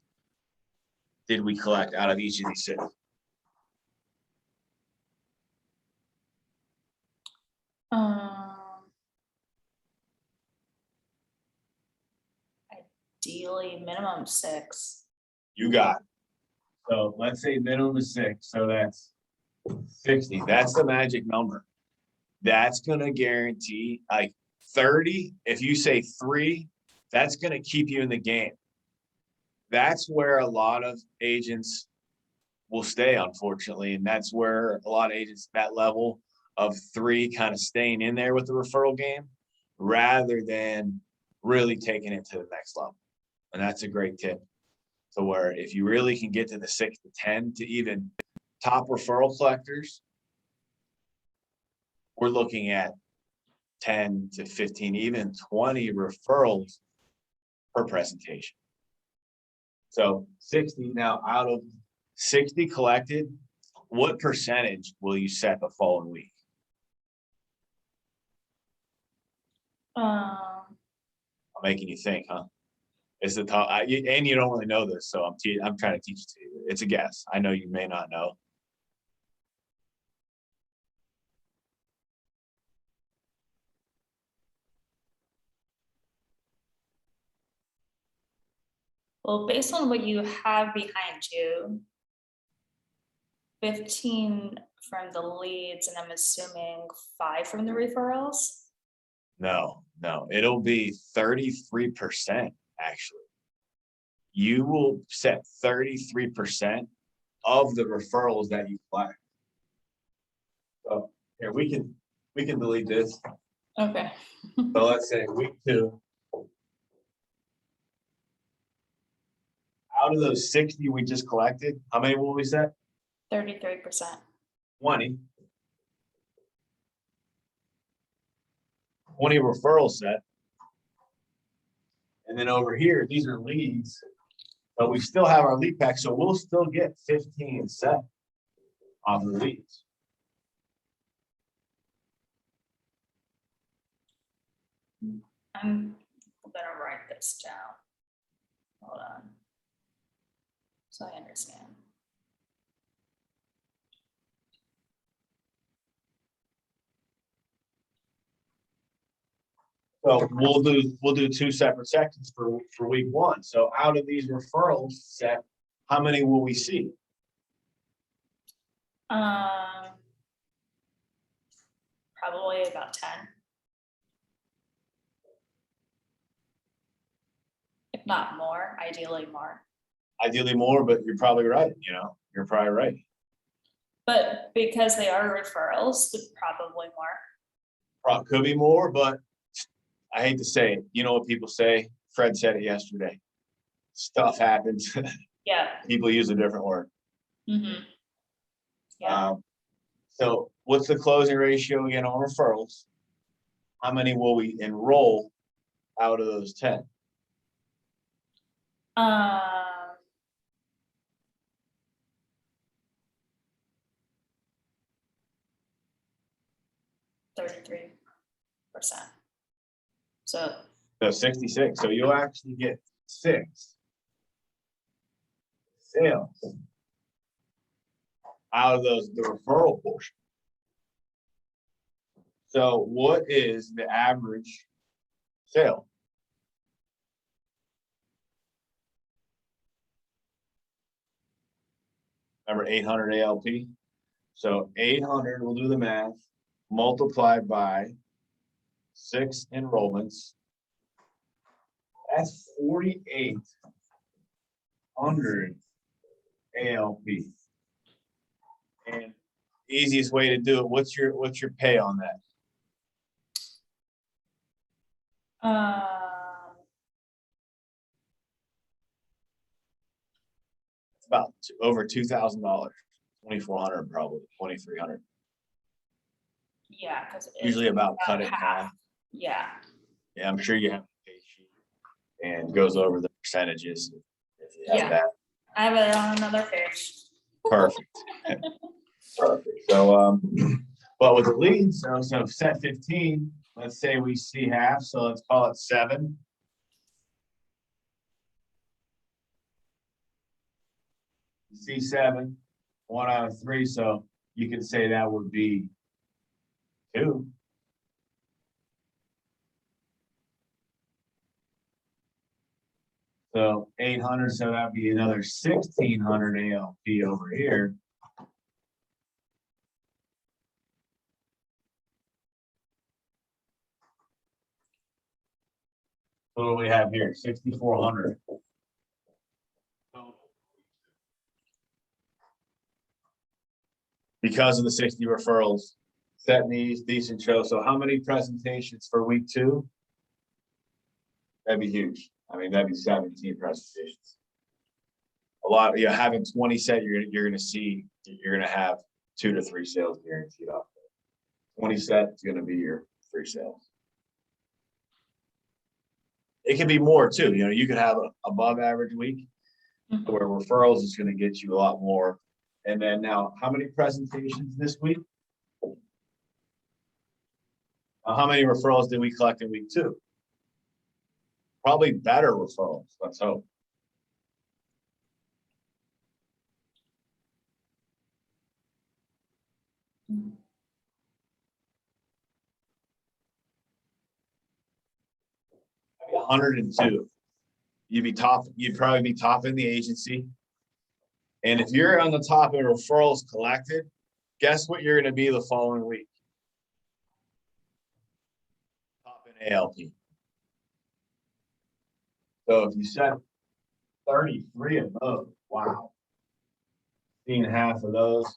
did we collect out of each of these sits? ideally minimum 6. You got it. So let's say minimum is 6, so that's 60. That's the magic number. That's gonna guarantee like 30. If you say 3, that's gonna keep you in the game. That's where a lot of agents will stay, unfortunately, and that's where a lot of agents, that level of 3, kind of staying in there with the referral game rather than really taking it to the next level. And that's a great tip. So where if you really can get to the 6 to 10 to even top referral collectors, we're looking at 10 to 15, even 20 referrals per presentation. So 60 now, out of 60 collected, what percentage will you set the following week? Um, I'm making you think, huh? It's the top, and you don't really know this, so I'm trying to teach it to you. It's a guess. I know you may not know. well, based on what you have behind you, 15 from the leads, and I'm assuming 5 from the referrals. No, it'll be 33% actually. You will set 33% of the referrals that you collect. So here we can delete this. Okay. So let's say week 2. Out of those 60 we just collected, how many will we set? 33%. 20. 20 referral set. And then over here, these are leads, but we still have our lead pack, so we'll still get 15 set on the leads. I'm gonna write this down. Hold on. So I understand. So we'll do 2 separate sections for week 1. So out of these referrals set, how many will we see? Probably about 10. If not more, ideally more. Ideally more, but you're probably right, you're probably right. But because they are referrals, probably more. Could be more, but I hate to say it. You know what people say? Fred said it yesterday. Stuff happens. Yeah. People use a different word. Mm-hmm. Yeah. So what's the closing ratio again on referrals? How many will we enroll out of those 10? 33%. So 66. So you'll actually get 6 sales out of the referral portion. So what is the average sale? Remember 800 ALP? So 800, we'll do the math, multiplied by 6 enrollments. That's 4,800 ALP. And easiest way to do it, what's your pay on that? It's about over $2,000, 2,400 probably, 2,300. Yeah, because Usually about cut it in half. Yeah. Yeah, I'm sure you have a pay sheet and goes over the percentages if you have that. I have it on another page. Perfect. Perfect. So, but with the lead, so set 15, let's say we see half, so let's call it 7. C7, 1 out of 3, so you can say that would be 2. So 800, so that'd be another 1,600 ALP over here. So what do we have here? 6,400. Because of the 60 referrals, setting these decent shows. So how many presentations for week 2? That'd be huge. I mean, that'd be 17 presentations. A lot, having 20 set, you're gonna see, you're gonna have 2 to 3 sales guaranteed off. 20 set is gonna be your 3 sales. It can be more too. You could have an above average week where referrals is gonna get you a lot more. And then now, how many presentations this week? How many referrals did we collect in week 2? Probably better referrals, let's hope. Maybe 102. You'd probably be top in the agency. And if you're on the top of referrals collected, guess what you're going to be the following week? Top in ALP. So if you set 33 of those, wow. Seeing half of those.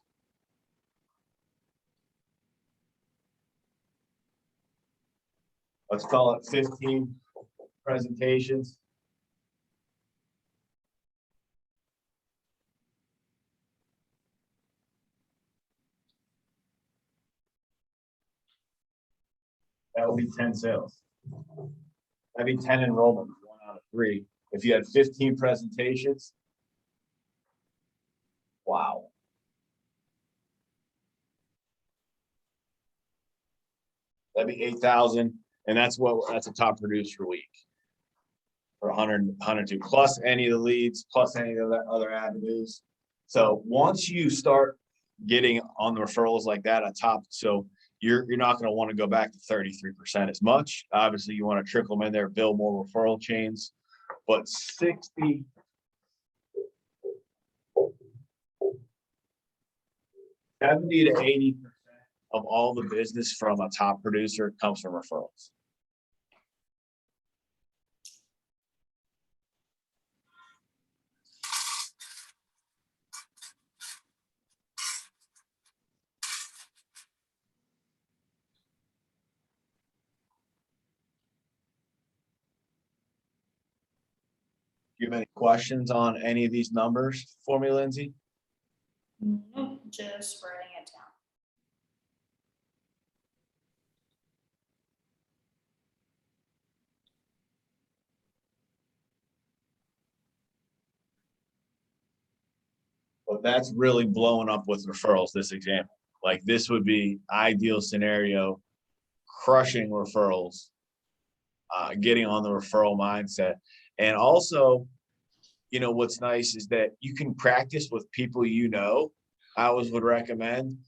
Let's call it 15 presentations. That would be 10 sales. That'd be 10 enrollments, 1 out of 3. If you had 15 presentations, wow. That'd be 8,000, and that's a top producer week for 100, 102, plus any of the leads, plus any of the other avenues. So once you start getting on the referrals like that at top, so you're not going to want to go back to 33% as much. Obviously, you want to trickle them in there, build more referral chains, but 70 to 80% of all the business from a top producer comes from referrals. Do you have any questions on any of these numbers for me, Lindsay? Nope, just writing it down. But that's really blowing up with referrals, this example. Like this would be ideal scenario, crushing referrals, getting on the referral mindset. And also, what's nice is that you can practice with people I always would recommend,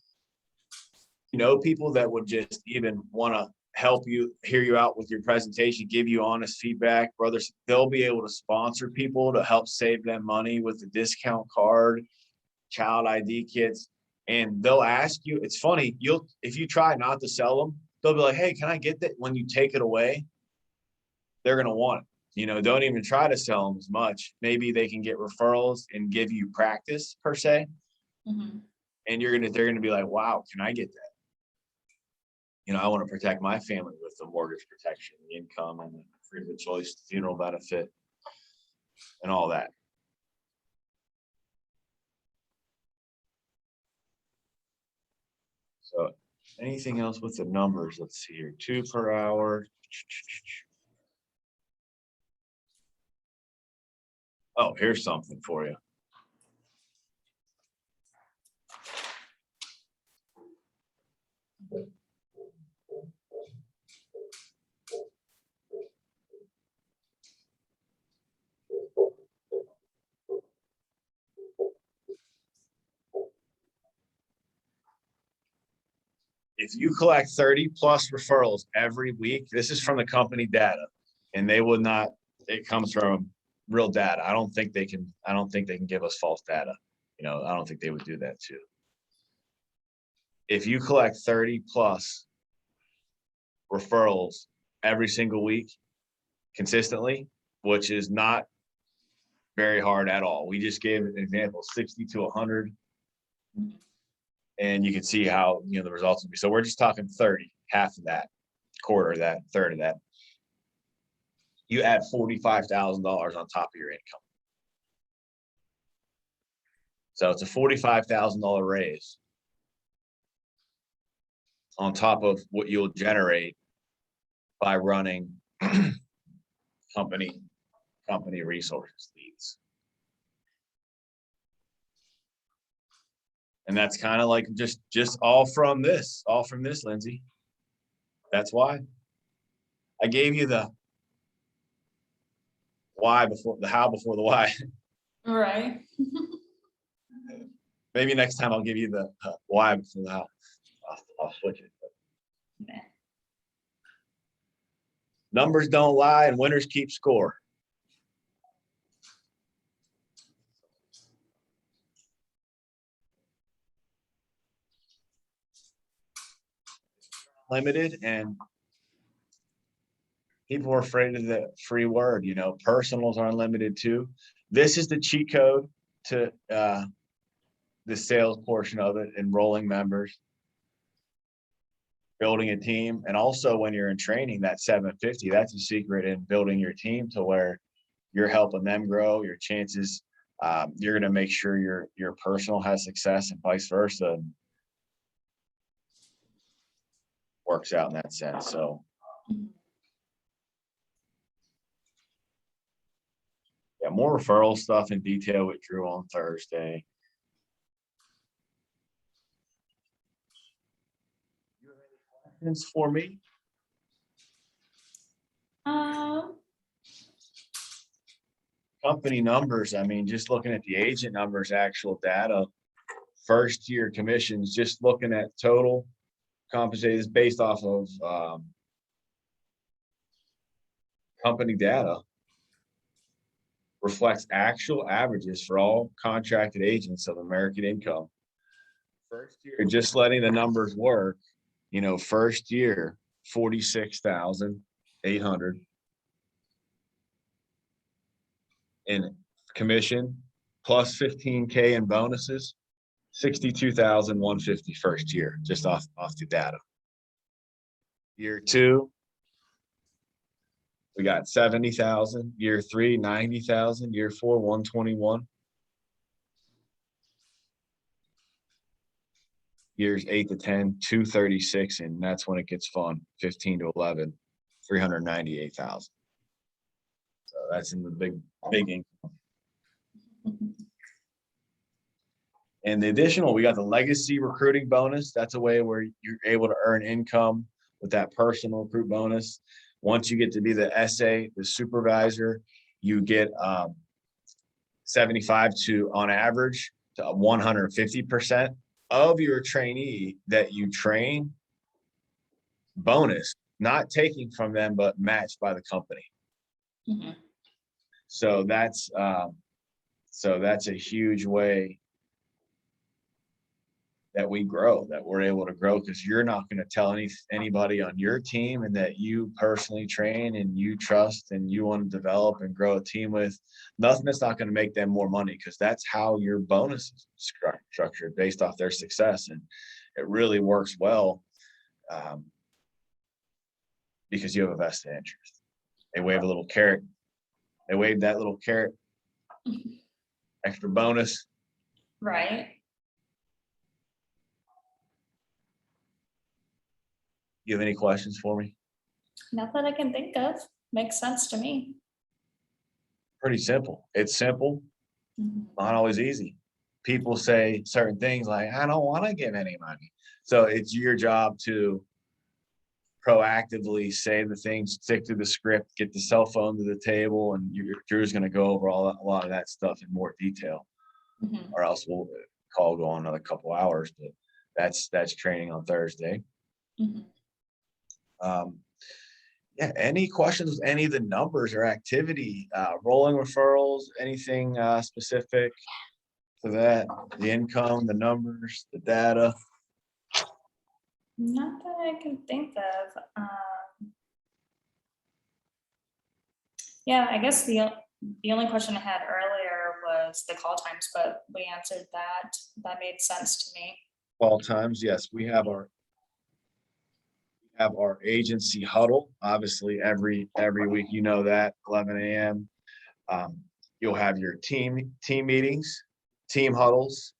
people that would just even want to help you, hear you out with your presentation, give you honest feedback. Brothers, they'll be able to sponsor people to help save them money with the discount card. child ID kits, and they'll ask you, it's funny, if you try not to sell them, they'll be like, hey, can I get that? When you take it away, they're going to want it. You know, don't even try to sell them as much. Maybe they can get referrals and give you practice per se. Mhm. And they're going to be like, wow, can I get that? You know, I want to protect my family with the mortgage protection, the income, and the freedom of choice, funeral benefit, and all that. So anything else with the numbers? Let's see here, 2 per hour. Oh, here's something for you. If you collect 30 plus referrals every week, this is from the company data, and they would not, it comes from real data. I don't think they can give us false data. You know, I don't think they would do that too. If you collect 30 plus referrals every single week consistently, which is not very hard at all. We just gave an example, 60 to 100. And you can see how, you know, the results would be. So we're just talking 30, half of that, quarter of that, third of that. You add $45,000 on top of your income. So it's a $45,000 raise on top of what you'll generate by running company resources leads. And that's kind of like just all from this, Lindsay. That's why I gave you the why before the how before the why. Right. Maybe next time I'll give you the why before the how. I'll switch it. Yeah. Numbers don't lie and winners keep score. Limited, and people are afraid of the free word. You know, personals are unlimited too. This is the cheat code to the sales portion of it, enrolling members, building a team. And also when you're in training, that 750, that's a secret in building your team to where you're helping them grow. Your chances, you're going to make sure your personal has success and vice versa. Works out in that sense. So yeah, more referral stuff in detail with Drew on Thursday. You have any questions for me? Company numbers, I mean, just looking at the agent numbers, actual data, first year commissions, just looking at total compensated is based off of company data, reflects actual averages for all contracted agents of American Income. First year, just letting the numbers work, you know, first year, 46,800 in commission, plus 15K in bonuses, 62,150 first year, just off the data. Year two, we got 70,000. Year three, 90,000. Year four, 121. Years 8 to 10, 236, and that's when it gets fun. 15 to 11, 398,000. So that's in the big income. And the additional, we got the legacy recruiting bonus. That's a way where you're able to earn income with that personal recruit bonus. Once you get to be the SA, the supervisor, you get 75 to, on average, to 150% of your trainee that you train bonus, not taking from them, but matched by the company. Mm-hmm. So that's a huge way that we grow, that we're able to grow, because you're not going to tell anybody on your team and that you personally train and you trust and you want to develop and grow a team with, nothing that's not going to make them more money, because that's how your bonus is structured based off their success. And it really works well because you have a vested interest. They wave a little carrot. They wave that little carrot, extra bonus. Right. You have any questions for me? Not that I can think of. Makes sense to me. Pretty simple. It's simple, Mhm. not always easy. People say certain things like, I don't want to give any money. So it's your job to proactively say the things, stick to the script, get the cell phone to the table, and Drew's going to go over a lot of that stuff in more detail, Mhm. or else we'll call go on another couple hours. But that's training on Thursday. Mhm. Yeah, any questions with any of the numbers or activity, rolling referrals, anything specific to that, the income, the numbers, the data? Not that I can think of. Yeah, I guess the only question I had earlier was the call times, but we answered that. That made sense to me. Call times, yes, we have our agency huddle, obviously every week, you know that, 11 a.m. You'll have your team meetings, team huddles,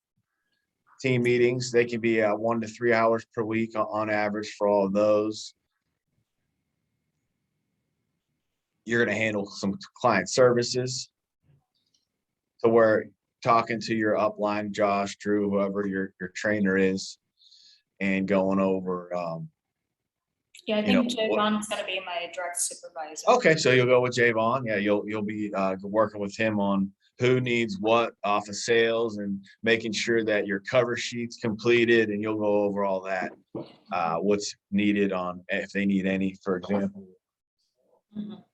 team meetings. They can be 1 to 3 hours per week on average for all of those. You're going to handle some client services, to where talking to your upline, Josh, Drew, whoever your trainer is, and going over Yeah, I you know, think Javon's gonna be my direct supervisor. okay, so you'll go with Javon. Yeah, you'll be working with him on who needs what off of sales and making sure that your cover sheet's completed, and you'll go over all that. What's needed on, if they need any, for example, Mhm.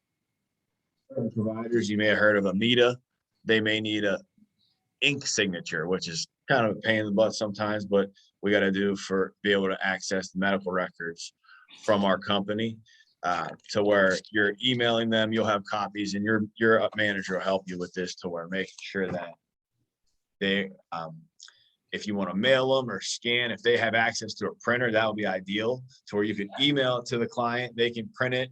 providers, you may have heard of Amita. They may need a ink signature, which is kind of a pain in the butt sometimes, but we got to do for be able to access the medical records from our company, to where you're emailing them, you'll have copies, and your manager will help you with this, to where making sure that they, if you want to mail them or scan, if they have access to a printer, that would be ideal, to where you could email it to the client, they can print it,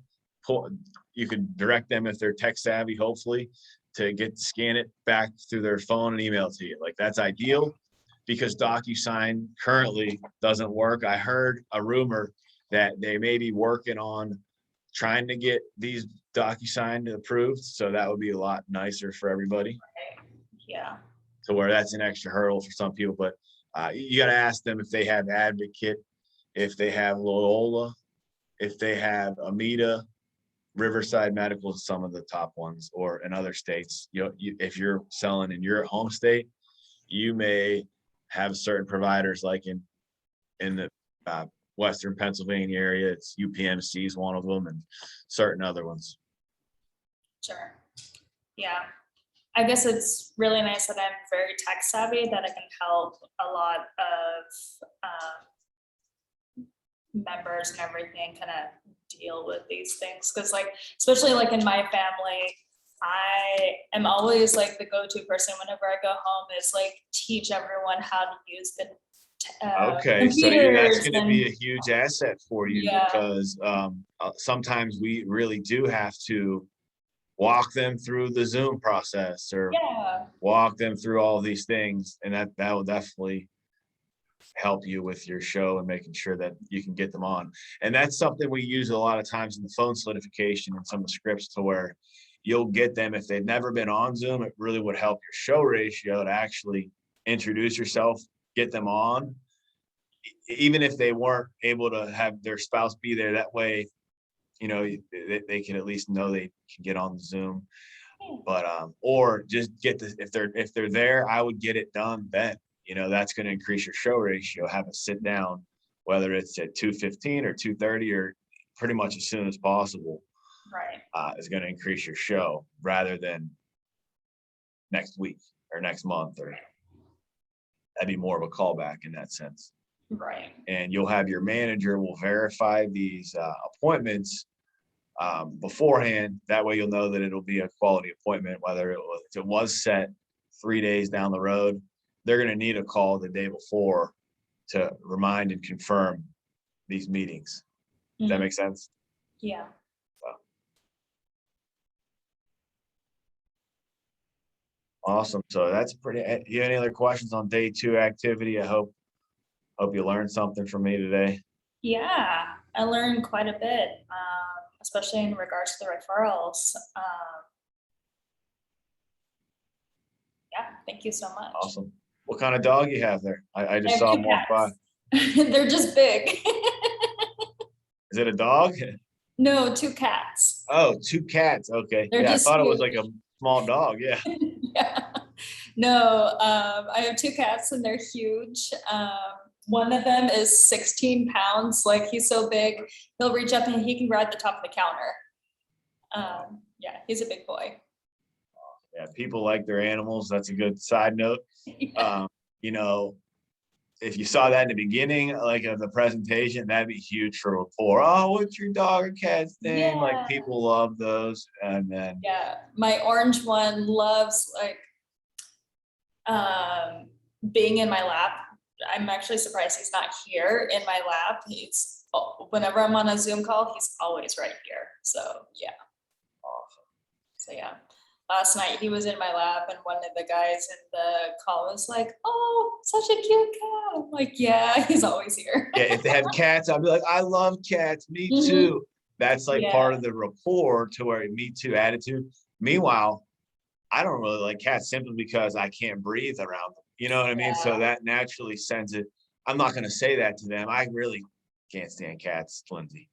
you can direct them, if they're tech savvy, hopefully, to scan it back through their phone and email it to you. Like, that's ideal, because DocuSign currently doesn't work. I heard a rumor that they may be working on trying to get these DocuSign approved, so that would be a lot nicer for everybody. Yeah. To where that's an extra hurdle for some people, but you got to ask them if they have Advocate, if they have Loyola, if they have Amita, Riverside Medical is some of the top ones, or in other states. If you're selling in your home state, you may have certain providers, like in the Western Pennsylvania area, it's UPMC is one of them, and certain other ones. Sure. Yeah. I guess it's really nice that I'm very tech savvy, that I can help a lot of members and everything kind of deal with these things. Because, like, especially like in my family, I am always like the go-to person whenever I go home, is like teach everyone how to use the Okay, so that's going to be a huge asset for you, yeah. because sometimes we really do have to walk them through the Zoom process, or walk them through all these things, and that will definitely help you with your show and making sure that you can get them on. And that's something we use a lot of times in the phone solidification and some of the scripts, to where you'll get them, if they've never been on Zoom, it really would help your show ratio to actually introduce yourself, get them on, even if they weren't able to have their spouse be there. That way, they can at least know they can get on the Zoom. But or just get if they're there, I would get it done then. That's going to increase your show ratio. Have a sit down, whether it's at 2:15 or 2:30, or pretty much as soon as possible. Right. Is going to increase your show, rather than next week or next month, or that'd be more of a callback in that sense. Right. And you'll have your manager will verify these appointments beforehand. That way you'll know that it'll be a quality appointment, whether if it was set 3 days down the road, they're going to need a call the day before to remind and confirm these meetings. Does that Mhm. make sense? Yeah. Awesome. So that's pretty, you have any other questions on day 2 activity? I hope you learned something from me today. Yeah, I learned quite a bit, especially in regards to the referrals. Yeah, thank you so much. Awesome. What kind of dog you have there? I I just have saw two him walk by. cats. They're just big. Is it a dog? No, two cats. Oh, 2 cats. Okay. They're Yeah, I just thought it was huge. like a small dog. Yeah. Yeah. No, I have two cats and they're huge. One of them is 16 pounds. Like he's so big, he'll reach up and he can ride the top of the counter. Yeah, he's a big boy. Yeah, people like their animals. That's a good side note. Yeah. You know, if you saw that in the beginning, like of the presentation, that'd be huge for rapport. Oh, what's your dog or cat's name? Like Yeah. people love those. And then Yeah. My orange one loves like being in my lap. I'm actually surprised he's not here in my lap. He's whenever I'm on a Zoom call, he's always right here. So yeah. So yeah. Last night he was in my lap and one of the guys in the call was like, "Oh, such a cute cat." I'm like, yeah, he's always here. yeah, if they have cats, I'll be like, I love cats. Me Mhm. too. That's like Yeah. part of the rapport to where me too attitude. Meanwhile, I don't really like cats simply because I can't breathe around them. You know what I mean? So that naturally sends it. I'm not going to say that to them. I really can't stand cats, Lindsay.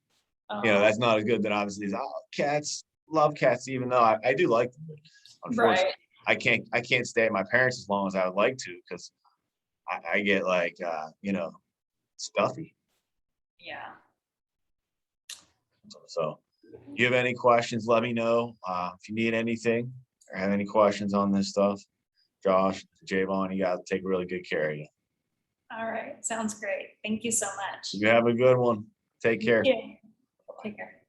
Oh, That's not as good that obviously is, oh, cats, love cats, even though I do like them. But unfortunately, right. I can't stay at my parents as long as I would like to because I get like, stuffy. Yeah. So if you have any questions, let me know. If you need anything or have any questions on this stuff, Josh, Javon, you guys take really good care of you. All right. Sounds great. Thank you so much. You have a good one. Take care. Yeah. Take care.